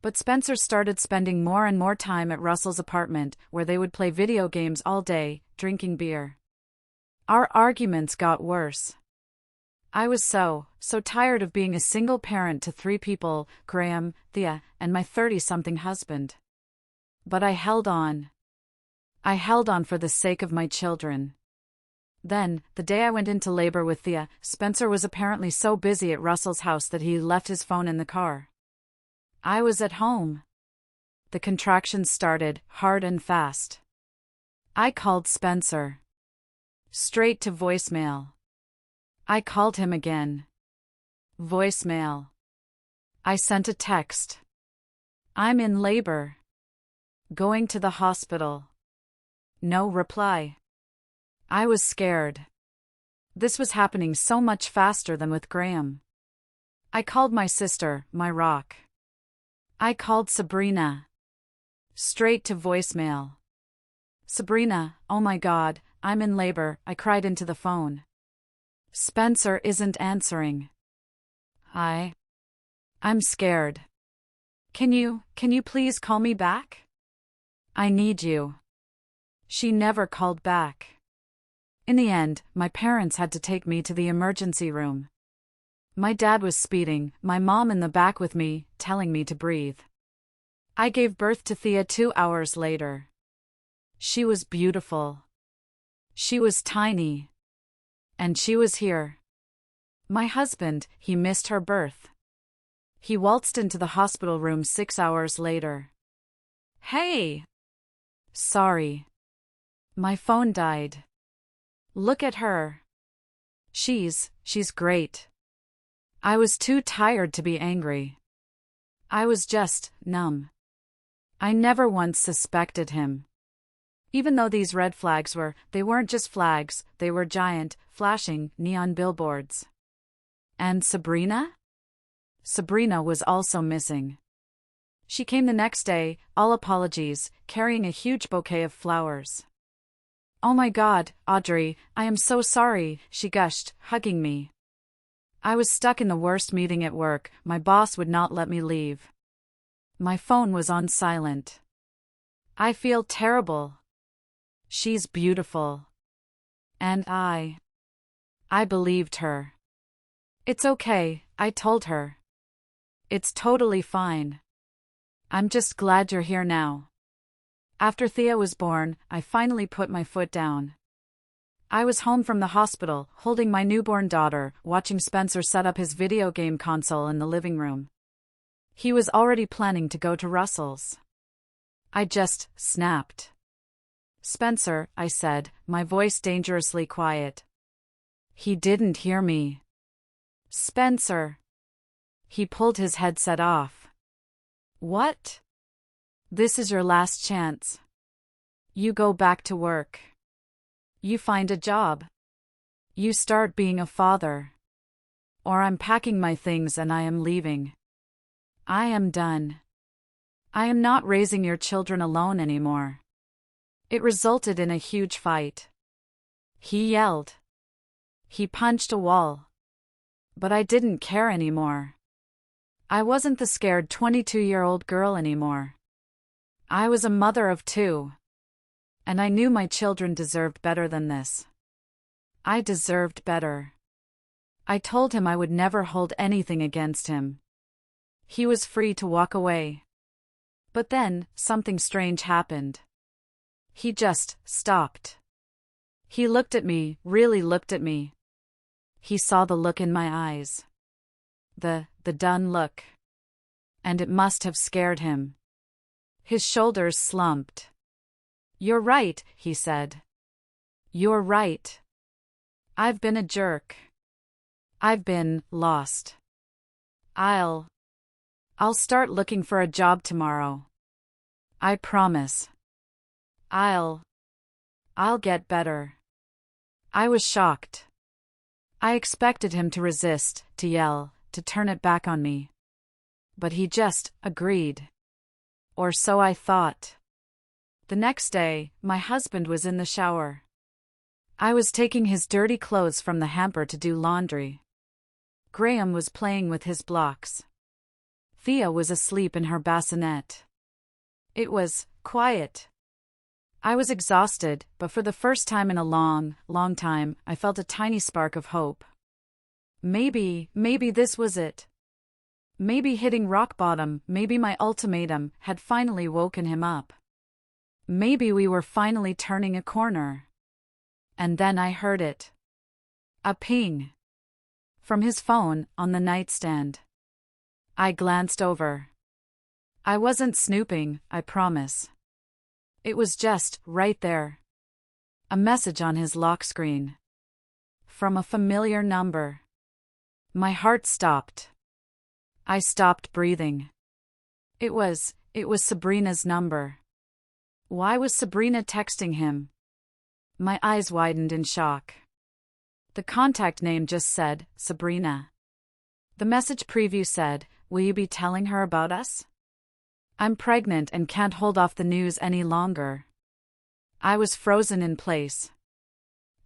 But Spencer started spending more and more time at Russell's apartment, where they would play video games all day, drinking beer. Our arguments got worse. I was so tired of being a single parent to 3 people, Graham, Thea, and my 30-something husband. But I held on. I held on for the sake of my children. Then, the day I went into labor with Thea, Spencer was apparently so busy at Russell's house that he left his phone in the car. I was at home. The contractions started, hard and fast. I called Spencer. Straight to voicemail. I called him again. Voicemail. I sent a text. I'm in labor. Going to the hospital. No reply. I was scared. This was happening so much faster than with Graham. I called my sister, my rock. I called Sabrina. Straight to voicemail. Sabrina, oh my God, I'm in labor, I cried into the phone. Spencer isn't answering. I'm scared. Can you please call me back? I need you. She never called back. In the end, my parents had to take me to the emergency room. My dad was speeding, my mom in the back with me, telling me to breathe. I gave birth to Thea 2 hours later. She was beautiful. She was tiny. And she was here. My husband, he missed her birth. He waltzed into the hospital room 6 hours later. Hey! Sorry. My phone died. Look at her. She's great. I was too tired to be angry. I was just numb. I never once suspected him. Even though these red flags they weren't just flags, they were giant, flashing, neon billboards. And Sabrina? Sabrina was also missing. She came the next day, all apologies, carrying a huge bouquet of flowers. Oh my God, Audrey, I am so sorry, she gushed, hugging me. I was stuck in the worst meeting at work, my boss would not let me leave. My phone was on silent. I feel terrible. She's beautiful. And I believed her. It's okay, I told her. It's totally fine. I'm just glad you're here now. After Thea was born, I finally put my foot down. I was home from the hospital, holding my newborn daughter, watching Spencer set up his video game console in the living room. He was already planning to go to Russell's. I just snapped. Spencer, I said, my voice dangerously quiet. He didn't hear me. Spencer. He pulled his headset off. What? This is your last chance. You go back to work. You find a job. You start being a father. Or I'm packing my things and I am leaving. I am done. I am not raising your children alone anymore. It resulted in a huge fight. He yelled. He punched a wall. But I didn't care anymore. I wasn't the scared 22-year-old girl anymore. I was a mother of 2. And I knew my children deserved better than this. I deserved better. I told him I would never hold anything against him. He was free to walk away. But then, something strange happened. He just stopped. He looked at me, really looked at me. He saw the look in my eyes. The done look. And it must have scared him. His shoulders slumped. You're right, he said. You're right. I've been a jerk. I've been lost. I'll start looking for a job tomorrow. I promise. I'll get better. I was shocked. I expected him to resist, to yell, to turn it back on me. But he just agreed. Or so I thought. The next day, my husband was in the shower. I was taking his dirty clothes from the hamper to do laundry. Graham was playing with his blocks. Thea was asleep in her bassinet. It was quiet. I was exhausted, but for the first time in a long, long time, I felt a tiny spark of hope. Maybe this was it. Maybe hitting rock bottom, maybe my ultimatum, had finally woken him up. Maybe we were finally turning a corner. And then I heard it. A ping. From his phone on the nightstand. I glanced over. I wasn't snooping, I promise. It was just right there. A message on his lock screen. From a familiar number. My heart stopped. I stopped breathing. It was Sabrina's number. Why was Sabrina texting him? My eyes widened in shock. The contact name just said, Sabrina. The message preview said, will you be telling her about us? I'm pregnant and can't hold off the news any longer. I was frozen in place.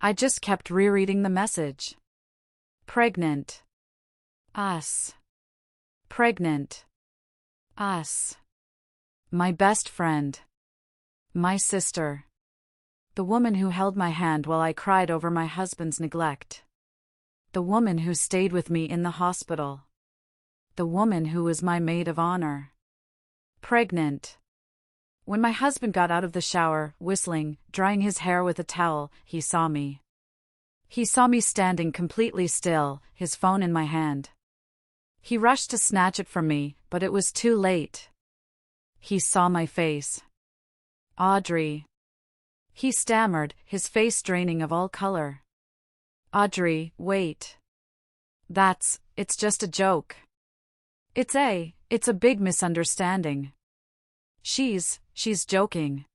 I just kept rereading the message. Pregnant. Us. Pregnant. Us. My best friend. My sister. The woman who held my hand while I cried over my husband's neglect. The woman who stayed with me in the hospital. The woman who was my maid of honor. Pregnant. When my husband got out of the shower, whistling, drying his hair with a towel, he saw me. He saw me standing completely still, his phone in my hand. He rushed to snatch it from me, but it was too late. He saw my face. Audrey. He stammered, his face draining of all color. Audrey, wait. It's just a joke. It's a big misunderstanding. She's joking.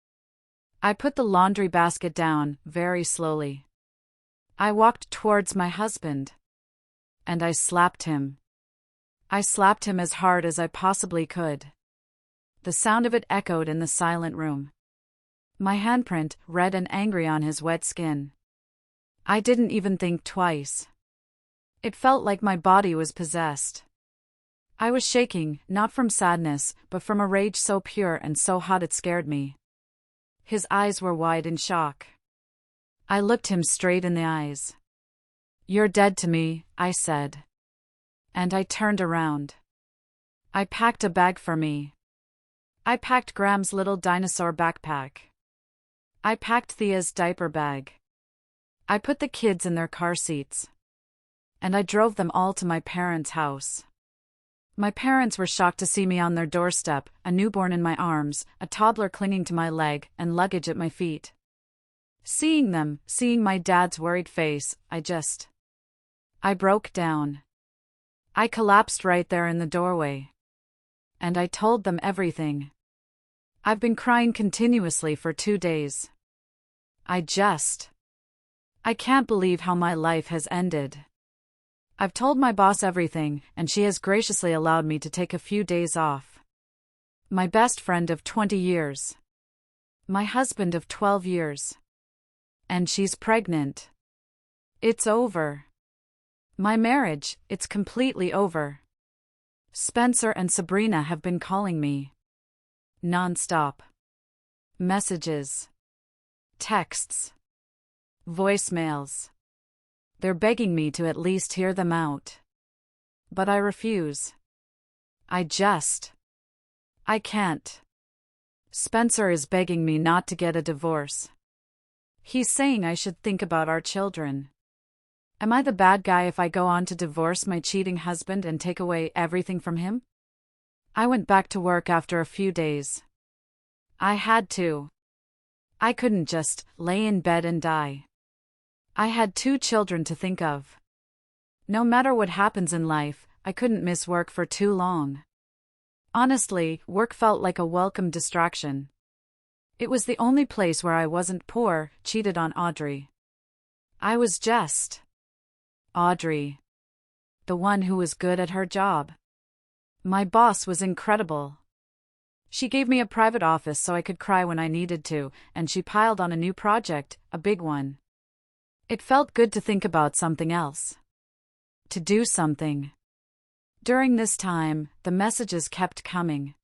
I put the laundry basket down, very slowly. I walked towards my husband. And I slapped him. I slapped him as hard as I possibly could. The sound of it echoed in the silent room. My handprint, red and angry on his wet skin. I didn't even think twice. It felt like my body was possessed. I was shaking, not from sadness, but from a rage so pure and so hot it scared me. His eyes were wide in shock. I looked him straight in the eyes. You're dead to me, I said. And I turned around. I packed a bag for me. I packed Graham's little dinosaur backpack. I packed Thea's diaper bag. I put the kids in their car seats. And I drove them all to my parents' house. My parents were shocked to see me on their doorstep, a newborn in my arms, a toddler clinging to my leg, and luggage at my feet. Seeing my dad's worried face, I broke down. I collapsed right there in the doorway. And I told them everything. I've been crying continuously for 2 days. I can't believe how my life has ended. I've told my boss everything, and she has graciously allowed me to take a few days off. My best friend of 20 years. My husband of 12 years. And she's pregnant. It's over. My marriage, it's completely over. Spencer and Sabrina have been calling me. Non-stop. Messages. Texts. Voicemails. They're begging me to at least hear them out. But I refuse. I can't. Spencer is begging me not to get a divorce. He's saying I should think about our children. Am I the bad guy if I go on to divorce my cheating husband and take away everything from him? I went back to work after a few days. I had to. I couldn't just lay in bed and die. I had 2 children to think of. No matter what happens in life, I couldn't miss work for too long. Honestly, work felt like a welcome distraction. It was the only place where I wasn't poor, cheated on Audrey. I was just Audrey. The one who was good at her job. My boss was incredible. She gave me a private office so I could cry when I needed to, and she piled on a new project, a big one. It felt good to think about something else. To do something. During this time, the messages kept coming.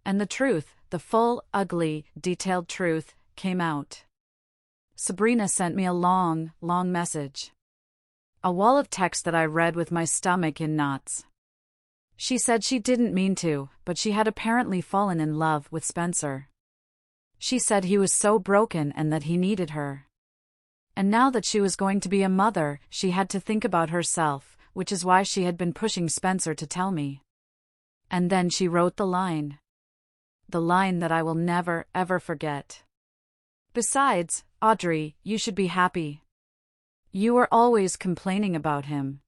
And the truth, the full, ugly, detailed truth, came out. Sabrina sent me a long, long message. A wall of text that I read with my stomach in knots. She said she didn't mean to, but she had apparently fallen in love with Spencer. She said he was so broken and that he needed her. And now that she was going to be a mother, she had to think about herself, which is why she had been pushing Spencer to tell me. And then she wrote the line. The line that I will never, ever forget. Besides, Audrey, you should be happy. You were always complaining about him.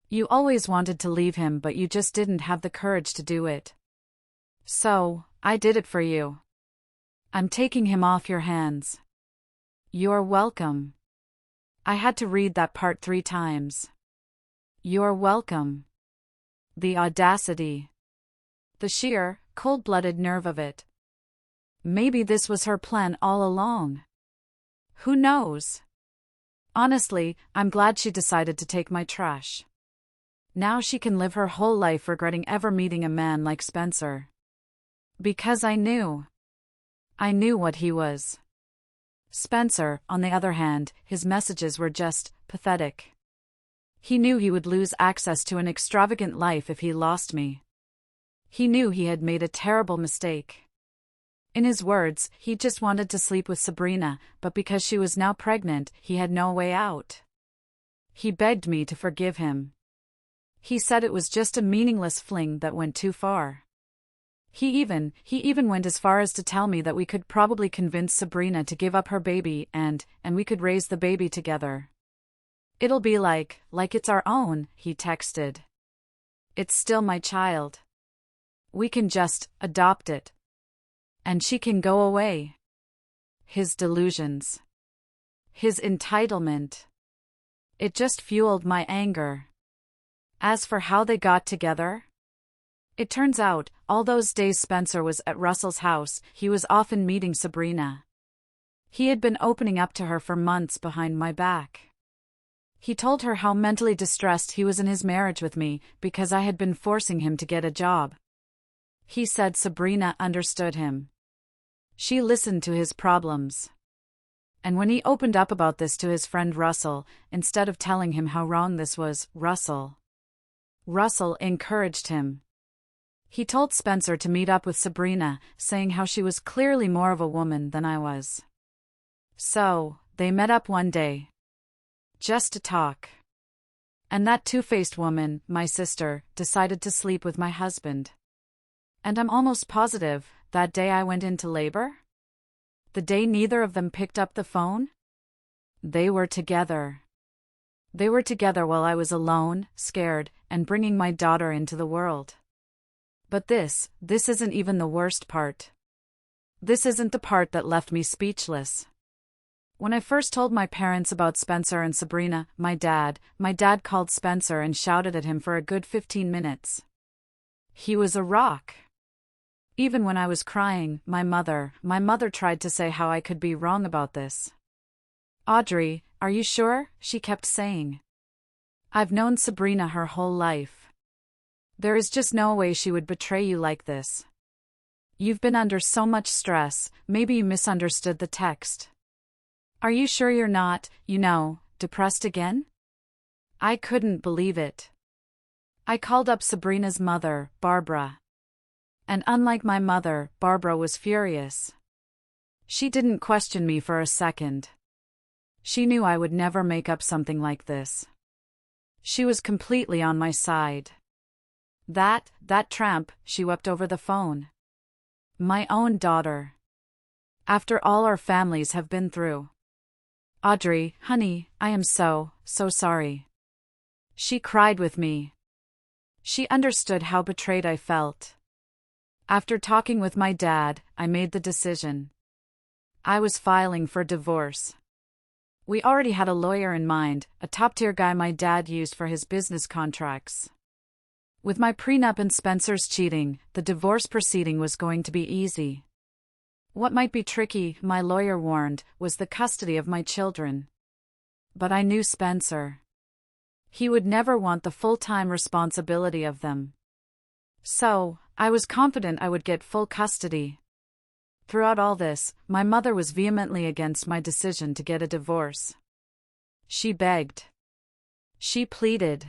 You always wanted to leave him, but you just didn't have the courage to do it. So, I did it for you. I'm taking him off your hands. You're welcome. I had to read that part 3 times. You're welcome. The audacity. The sheer, cold-blooded nerve of it. Maybe this was her plan all along. Who knows? Honestly, I'm glad she decided to take my trash. Now she can live her whole life regretting ever meeting a man like Spencer. Because I knew what he was. Spencer, on the other hand, his messages were just pathetic. He knew he would lose access to an extravagant life if he lost me. He knew he had made a terrible mistake. In his words, he just wanted to sleep with Sabrina, but because she was now pregnant, he had no way out. He begged me to forgive him. He said it was just a meaningless fling that went too far. He even went as far as to tell me that we could probably convince Sabrina to give up her baby and we could raise the baby together. It'll be like it's our own, he texted. It's still my child. We can just adopt it. And she can go away. His delusions. His entitlement. It just fueled my anger. As for how they got together, it turns out, all those days Spencer was at Russell's house, he was often meeting Sabrina. He had been opening up to her for months behind my back. He told her how mentally distressed he was in his marriage with me because I had been forcing him to get a job. He said Sabrina understood him. She listened to his problems. And when he opened up about this to his friend Russell, instead of telling him how wrong this was, Russell encouraged him. He told Spencer to meet up with Sabrina, saying how she was clearly more of a woman than I was. So, they met up one day. Just to talk. And that two-faced woman, my sister, decided to sleep with my husband. And I'm almost positive, that day I went into labor? The day neither of them picked up the phone? They were together. They were together while I was alone, scared, and bringing my daughter into the world. But this isn't even the worst part. This isn't the part that left me speechless. When I first told my parents about Spencer and Sabrina, my dad called Spencer and shouted at him for a good 15 minutes. He was a rock. Even when I was crying, my mother tried to say how I could be wrong about this. Audrey, are you sure? She kept saying. I've known Sabrina her whole life. There is just no way she would betray you like this. You've been under so much stress, maybe you misunderstood the text. Are you sure you're not, depressed again? I couldn't believe it. I called up Sabrina's mother, Barbara. And unlike my mother, Barbara was furious. She didn't question me for a second. She knew I would never make up something like this. She was completely on my side. That tramp, she wept over the phone. My own daughter. After all our families have been through. Audrey, honey, I am so sorry. She cried with me. She understood how betrayed I felt. After talking with my dad, I made the decision. I was filing for divorce. We already had a lawyer in mind, a top-tier guy my dad used for his business contracts. With my prenup and Spencer's cheating, the divorce proceeding was going to be easy. What might be tricky, my lawyer warned, was the custody of my children. But I knew Spencer. He would never want the full-time responsibility of them. So, I was confident I would get full custody. Throughout all this, my mother was vehemently against my decision to get a divorce. She begged. She pleaded.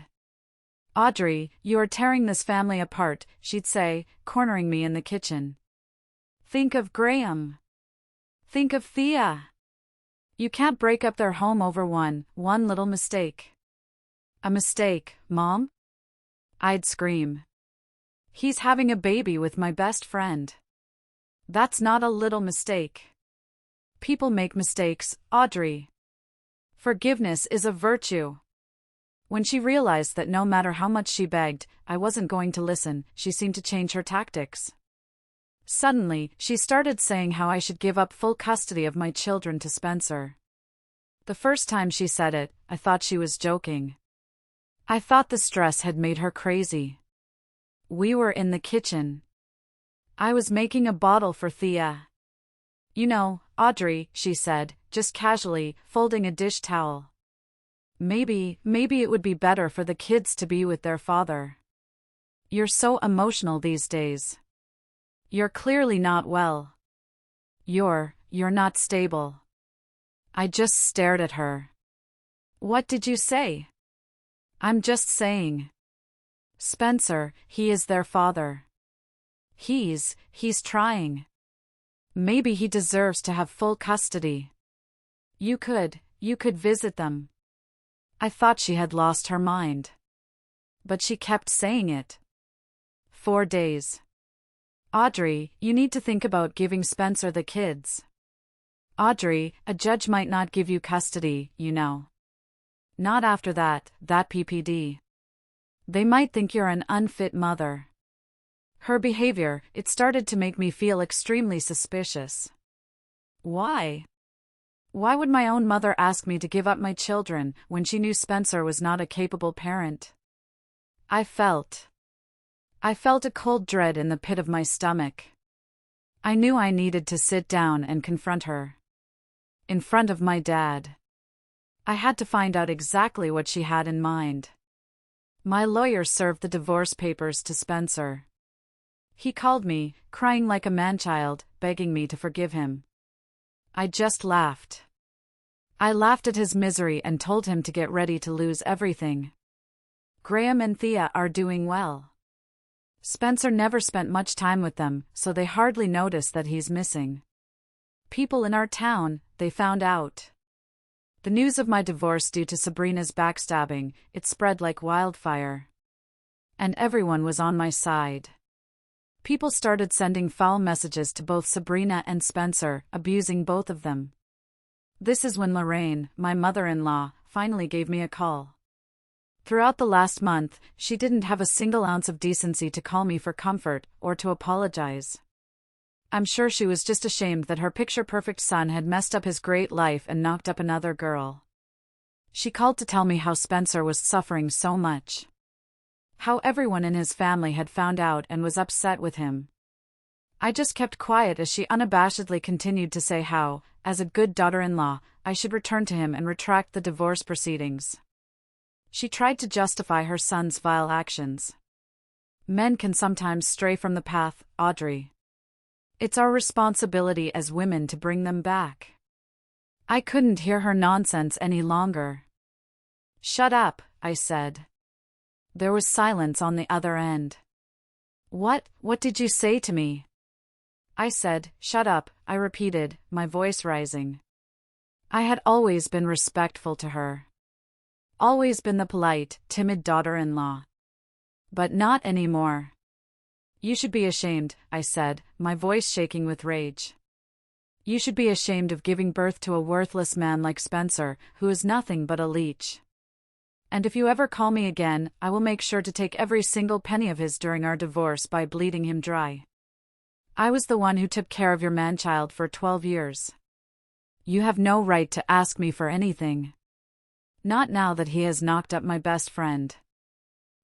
Audrey, you are tearing this family apart, she'd say, cornering me in the kitchen. Think of Graham. Think of Thea. You can't break up their home over one little mistake. A mistake, Mom? I'd scream. He's having a baby with my best friend. That's not a little mistake. People make mistakes, Audrey. Forgiveness is a virtue. When she realized that no matter how much she begged, I wasn't going to listen, she seemed to change her tactics. Suddenly, she started saying how I should give up full custody of my children to Spencer. The first time she said it, I thought she was joking. I thought the stress had made her crazy. We were in the kitchen. I was making a bottle for Thea. You know, Audrey, she said, just casually, folding a dish towel. Maybe it would be better for the kids to be with their father. You're so emotional these days. You're clearly not well. You're not stable. I just stared at her. What did you say? I'm just saying. Spencer, he is their father. He's trying. Maybe he deserves to have full custody. You could visit them. I thought she had lost her mind. But she kept saying it. 4 days. Audrey, you need to think about giving Spencer the kids. Audrey, a judge might not give you custody, you know. Not after that PPD. They might think you're an unfit mother. Her behavior, it started to make me feel extremely suspicious. Why? Why would my own mother ask me to give up my children when she knew Spencer was not a capable parent? I felt a cold dread in the pit of my stomach. I knew I needed to sit down and confront her. In front of my dad. I had to find out exactly what she had in mind. My lawyer served the divorce papers to Spencer. He called me, crying like a man-child, begging me to forgive him. I just laughed. I laughed at his misery and told him to get ready to lose everything. Graham and Thea are doing well. Spencer never spent much time with them, so they hardly notice that he's missing. People in our town, they found out. The news of my divorce due to Sabrina's backstabbing, it spread like wildfire. And everyone was on my side. People started sending foul messages to both Sabrina and Spencer, abusing both of them. This is when Lorraine, my mother-in-law, finally gave me a call. Throughout the last month, she didn't have a single ounce of decency to call me for comfort or to apologize. I'm sure she was just ashamed that her picture-perfect son had messed up his great life and knocked up another girl. She called to tell me how Spencer was suffering so much. How everyone in his family had found out and was upset with him. I just kept quiet as she unabashedly continued to say how, as a good daughter-in-law, I should return to him and retract the divorce proceedings. She tried to justify her son's vile actions. Men can sometimes stray from the path, Audrey. It's our responsibility as women to bring them back. I couldn't hear her nonsense any longer. Shut up, I said. There was silence on the other end. What did you say to me? I said, shut up, I repeated, my voice rising. I had always been respectful to her. Always been the polite, timid daughter-in-law. But not anymore. You should be ashamed, I said, my voice shaking with rage. You should be ashamed of giving birth to a worthless man like Spencer, who is nothing but a leech. And if you ever call me again, I will make sure to take every single penny of his during our divorce by bleeding him dry. I was the one who took care of your man-child for 12 years. You have no right to ask me for anything. Not now that he has knocked up my best friend.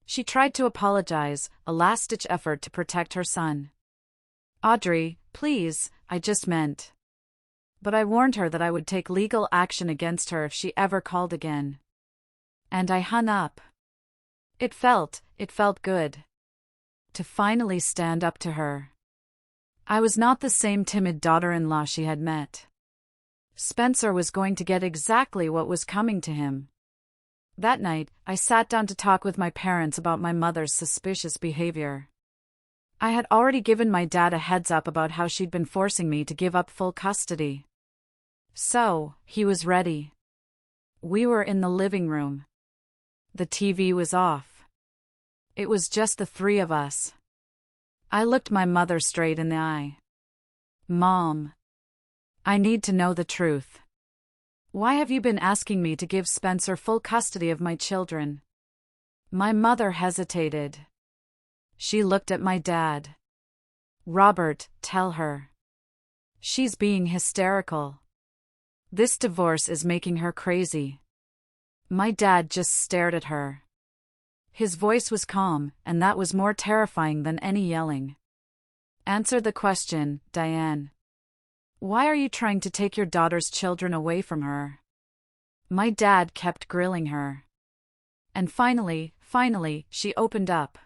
She tried to apologize, a last-ditch effort to protect her son. Audrey, please, I just meant. But I warned her that I would take legal action against her if she ever called again. And I hung up. It felt good. To finally stand up to her. I was not the same timid daughter-in-law she had met. Spencer was going to get exactly what was coming to him. That night, I sat down to talk with my parents about my mother's suspicious behavior. I had already given my dad a heads up about how she'd been forcing me to give up full custody. So, he was ready. We were in the living room. The TV was off. It was just the three of us. I looked my mother straight in the eye. Mom, I need to know the truth. Why have you been asking me to give Spencer full custody of my children? My mother hesitated. She looked at my dad. Robert, tell her. She's being hysterical. This divorce is making her crazy. My dad just stared at her. His voice was calm, and that was more terrifying than any yelling. Answer the question, Diane. Why are you trying to take your daughter's children away from her? My dad kept grilling her. And finally, she opened up.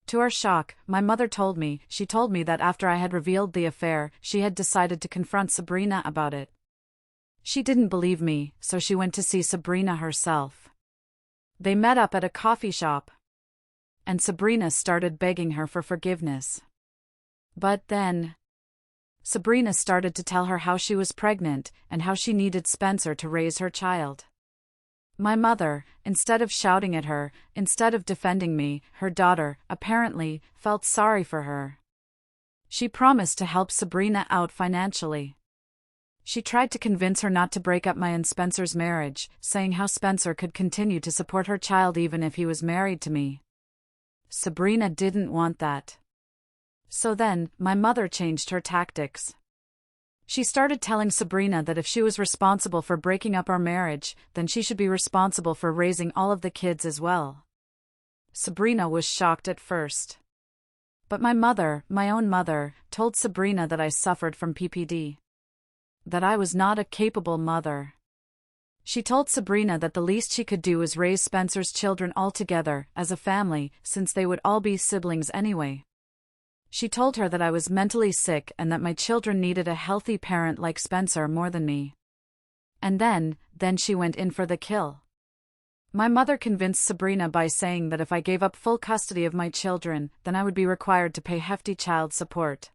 To our shock, my mother told me that after I had revealed the affair, she had decided to confront Sabrina about it. She didn't believe me, so she went to see Sabrina herself. They met up at a coffee shop. And Sabrina started begging her for forgiveness. But then, Sabrina started to tell her how she was pregnant and how she needed Spencer to raise her child. My mother, instead of shouting at her, instead of defending me, her daughter, apparently, felt sorry for her. She promised to help Sabrina out financially. She tried to convince her not to break up my and Spencer's marriage, saying how Spencer could continue to support her child even if he was married to me. Sabrina didn't want that. So then, my mother changed her tactics. She started telling Sabrina that if she was responsible for breaking up our marriage, then she should be responsible for raising all of the kids as well. Sabrina was shocked at first. But my mother, my own mother, told Sabrina that I suffered from PPD. That I was not a capable mother. She told Sabrina that the least she could do was raise Spencer's children all together, as a family, since they would all be siblings anyway. She told her that I was mentally sick and that my children needed a healthy parent like Spencer more than me. And then she went in for the kill. My mother convinced Sabrina by saying that if I gave up full custody of my children, then I would be required to pay hefty child support.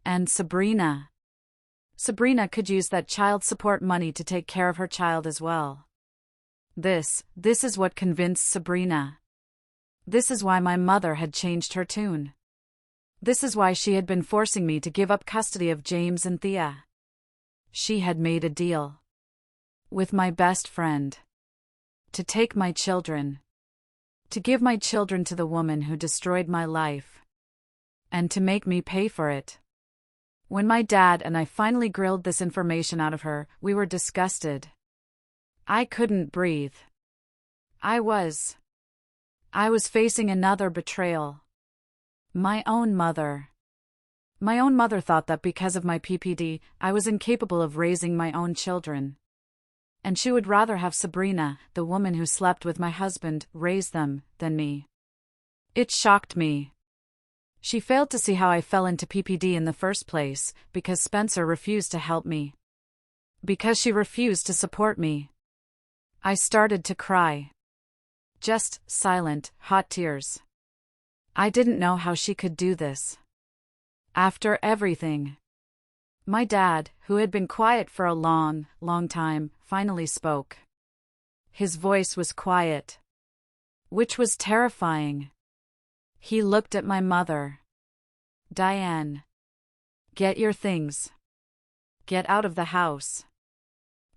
And Sabrina could use that child support money to take care of her child as well. This is what convinced Sabrina. This is why my mother had changed her tune. This is why she had been forcing me to give up custody of James and Thea. She had made a deal with my best friend to take my children, to give my children to the woman who destroyed my life, and to make me pay for it. When my dad and I finally grilled this information out of her, we were disgusted. I couldn't breathe. I was facing another betrayal. My own mother. My own mother thought that because of my PPD, I was incapable of raising my own children. And she would rather have Sabrina, the woman who slept with my husband, raise them, than me. It shocked me. She failed to see how I fell into PPD in the first place, because Spencer refused to help me. Because she refused to support me. I started to cry. Just silent, hot tears. I didn't know how she could do this. After everything. My dad, who had been quiet for a long time, finally spoke. His voice was quiet, which was terrifying. He looked at my mother. Diane. Get your things. Get out of the house.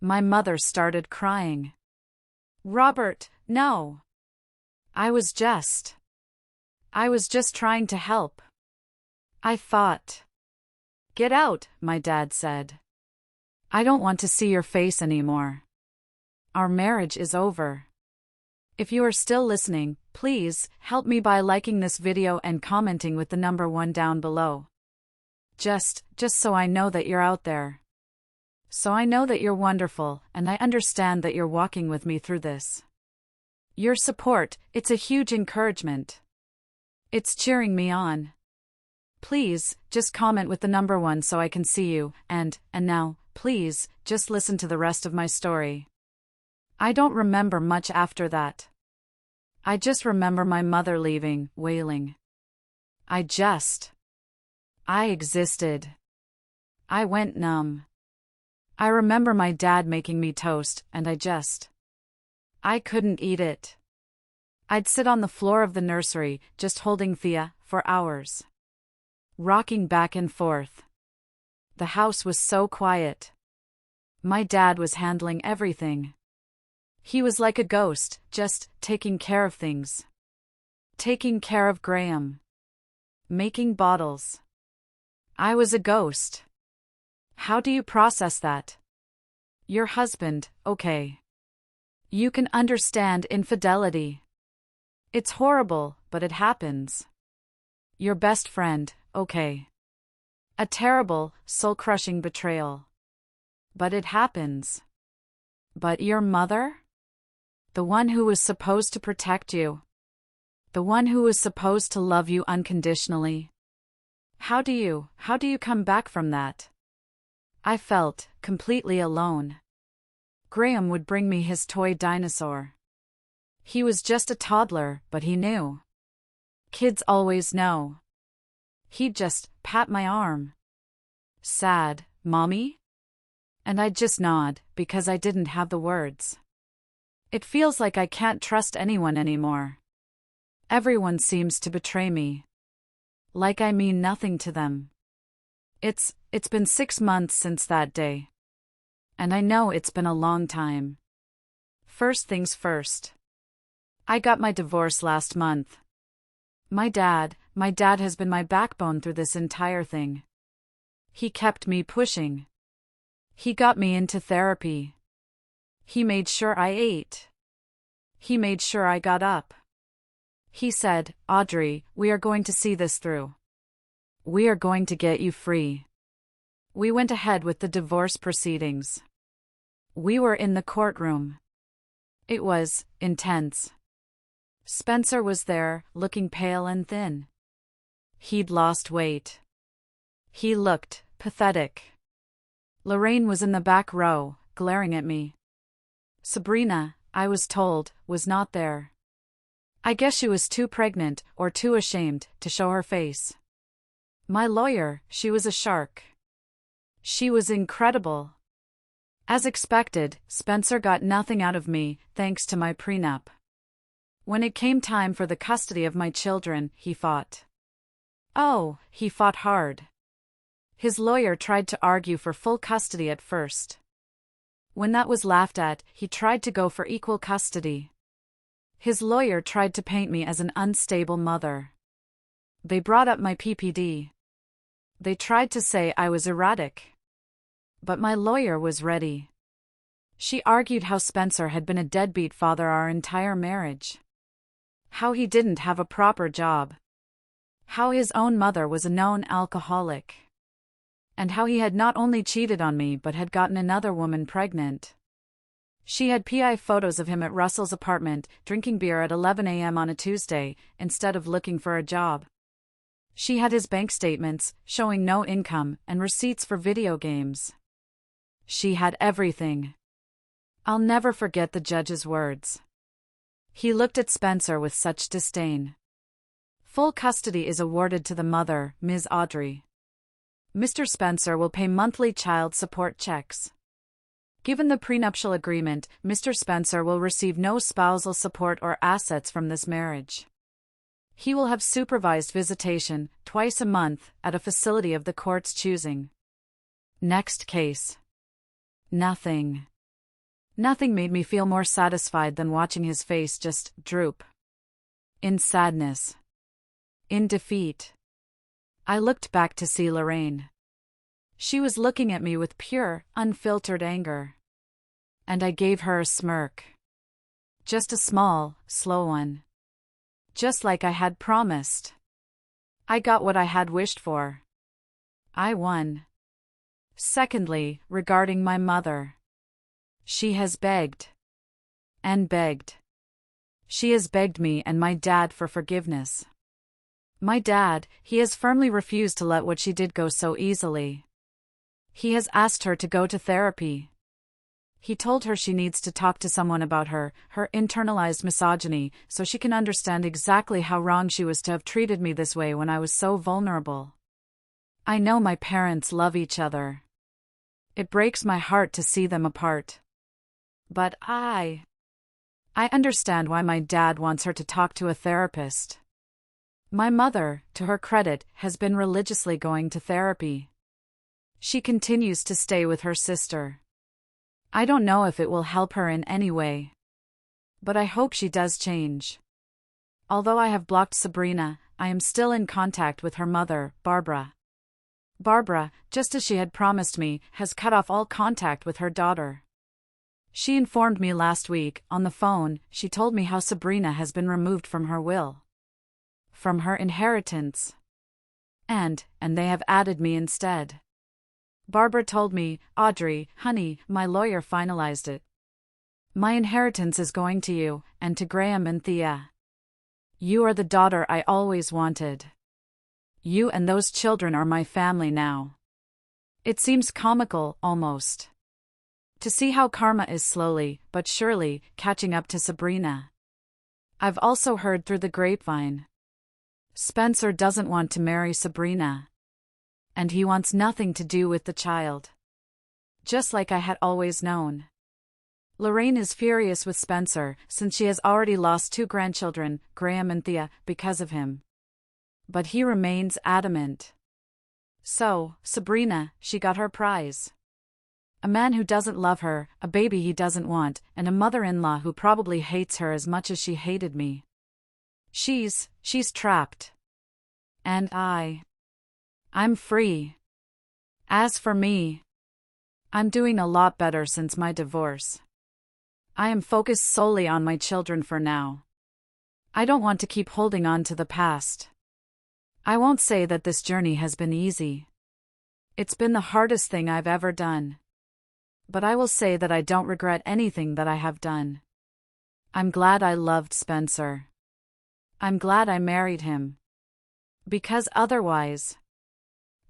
My mother started crying. Robert, no. I was just trying to help. I thought. Get out, my dad said. I don't want to see your face anymore. Our marriage is over. If you are still listening, please help me by liking this video and commenting with the number 1 down below. Just so I know that you're out there. So I know that you're wonderful, and I understand that you're walking with me through this. Your support, it's a huge encouragement. It's cheering me on. Please, just comment with the number 1 so I can see you, and now, please, just listen to the rest of my story. I don't remember much after that. I just remember my mother leaving, wailing. I existed. I went numb. I remember my dad making me toast, and I couldn't eat it. I'd sit on the floor of the nursery, just holding Thea, for hours. Rocking back and forth. The house was so quiet. My dad was handling everything. He was like a ghost, just taking care of things. Taking care of Graham. Making bottles. I was a ghost. How do you process that? Your husband, okay. You can understand infidelity. It's horrible, but it happens. Your best friend, okay. A terrible, soul-crushing betrayal. But it happens. But your mother? The one who was supposed to protect you. The one who was supposed to love you unconditionally. How do you come back from that? I felt completely alone. Graham would bring me his toy dinosaur. He was just a toddler, but he knew. Kids always know. He'd just pat my arm. Sad, Mommy? And I'd just nod, because I didn't have the words. It feels like I can't trust anyone anymore. Everyone seems to betray me. Like I mean nothing to them. It's been 6 months since that day. And I know it's been a long time. First things first. I got my divorce last month. My dad has been my backbone through this entire thing. He kept me pushing. He got me into therapy. He made sure I ate. He made sure I got up. He said, Audrey, we are going to see this through. We are going to get you free. We went ahead with the divorce proceedings. We were in the courtroom. It was intense. Spencer was there, looking pale and thin. He'd lost weight. He looked pathetic. Lorraine was in the back row, glaring at me. Sabrina, I was told, was not there. I guess she was too pregnant or too ashamed to show her face. My lawyer, she was a shark. She was incredible. As expected, Spencer got nothing out of me, thanks to my prenup. When it came time for the custody of my children, he fought. Oh, he fought hard. His lawyer tried to argue for full custody at first. When that was laughed at, he tried to go for equal custody. His lawyer tried to paint me as an unstable mother. They brought up my PPD. They tried to say I was erratic. But my lawyer was ready. She argued how Spencer had been a deadbeat father our entire marriage. How he didn't have a proper job. How his own mother was a known alcoholic. And how he had not only cheated on me but had gotten another woman pregnant. She had PI photos of him at Russell's apartment, drinking beer at 11 a.m. on a Tuesday, instead of looking for a job. She had his bank statements, showing no income, and receipts for video games. She had everything. I'll never forget the judge's words. He looked at Spencer with such disdain. Full custody is awarded to the mother, Ms. Audrey. Mr. Spencer will pay monthly child support checks. Given the prenuptial agreement, Mr. Spencer will receive no spousal support or assets from this marriage. He will have supervised visitation, twice a month, at a facility of the court's choosing. Next case. Nothing. Nothing made me feel more satisfied than watching his face just droop. In sadness. In defeat. I looked back to see Lorraine. She was looking at me with pure, unfiltered anger. And I gave her a smirk. Just a small, slow one. Just like I had promised. I got what I had wished for. I won. Secondly, regarding my mother. She has begged. And begged. She has begged me and my dad for forgiveness. My dad, he has firmly refused to let what she did go so easily. He has asked her to go to therapy. He told her she needs to talk to someone about her internalized misogyny, so she can understand exactly how wrong she was to have treated me this way when I was so vulnerable. I know my parents love each other. It breaks my heart to see them apart. But I understand why my dad wants her to talk to a therapist. My mother, to her credit, has been religiously going to therapy. She continues to stay with her sister. I don't know if it will help her in any way, but I hope she does change. Although I have blocked Sabrina, I am still in contact with her mother, Barbara. Barbara, just as she had promised me, has cut off all contact with her daughter. She informed me last week, on the phone. She told me how Sabrina has been removed from her will, from her inheritance. And they have added me instead. Barbara told me, "Audrey, honey, my lawyer finalized it. My inheritance is going to you, and to Graham and Thea. You are the daughter I always wanted. You and those children are my family now." It seems comical, almost, to see how karma is slowly, but surely, catching up to Sabrina. I've also heard through the grapevine, Spencer doesn't want to marry Sabrina. And he wants nothing to do with the child. Just like I had always known. Lorraine is furious with Spencer, since she has already lost 2 grandchildren, Graham and Thea, because of him. But he remains adamant. So, Sabrina, she got her prize. A man who doesn't love her, a baby he doesn't want, and a mother-in-law who probably hates her as much as she hated me. She's trapped. And I'm free. As for me, I'm doing a lot better since my divorce. I am focused solely on my children for now. I don't want to keep holding on to the past. I won't say that this journey has been easy. It's been the hardest thing I've ever done. But I will say that I don't regret anything that I have done. I'm glad I loved Spencer. I'm glad I married him. Because otherwise,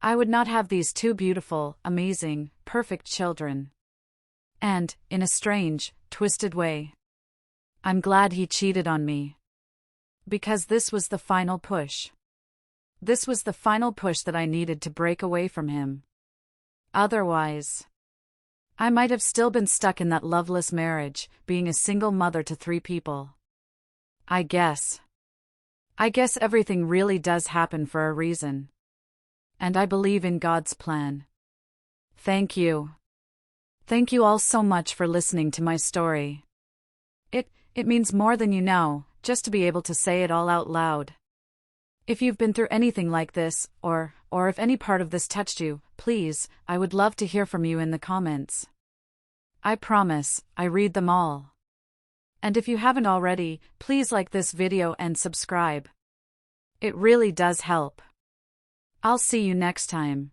I would not have these 2 beautiful, amazing, perfect children. And, in a strange, twisted way, I'm glad he cheated on me. Because this was the final push. This was the final push that I needed to break away from him. Otherwise, I might have still been stuck in that loveless marriage, being a single mother to 3 people. I guess everything really does happen for a reason. And I believe in God's plan. Thank you. Thank you all so much for listening to my story. It means more than you know, just to be able to say it all out loud. If you've been through anything like this, or if any part of this touched you, please, I would love to hear from you in the comments. I promise, I read them all. And if you haven't already, please like this video and subscribe. It really does help. I'll see you next time.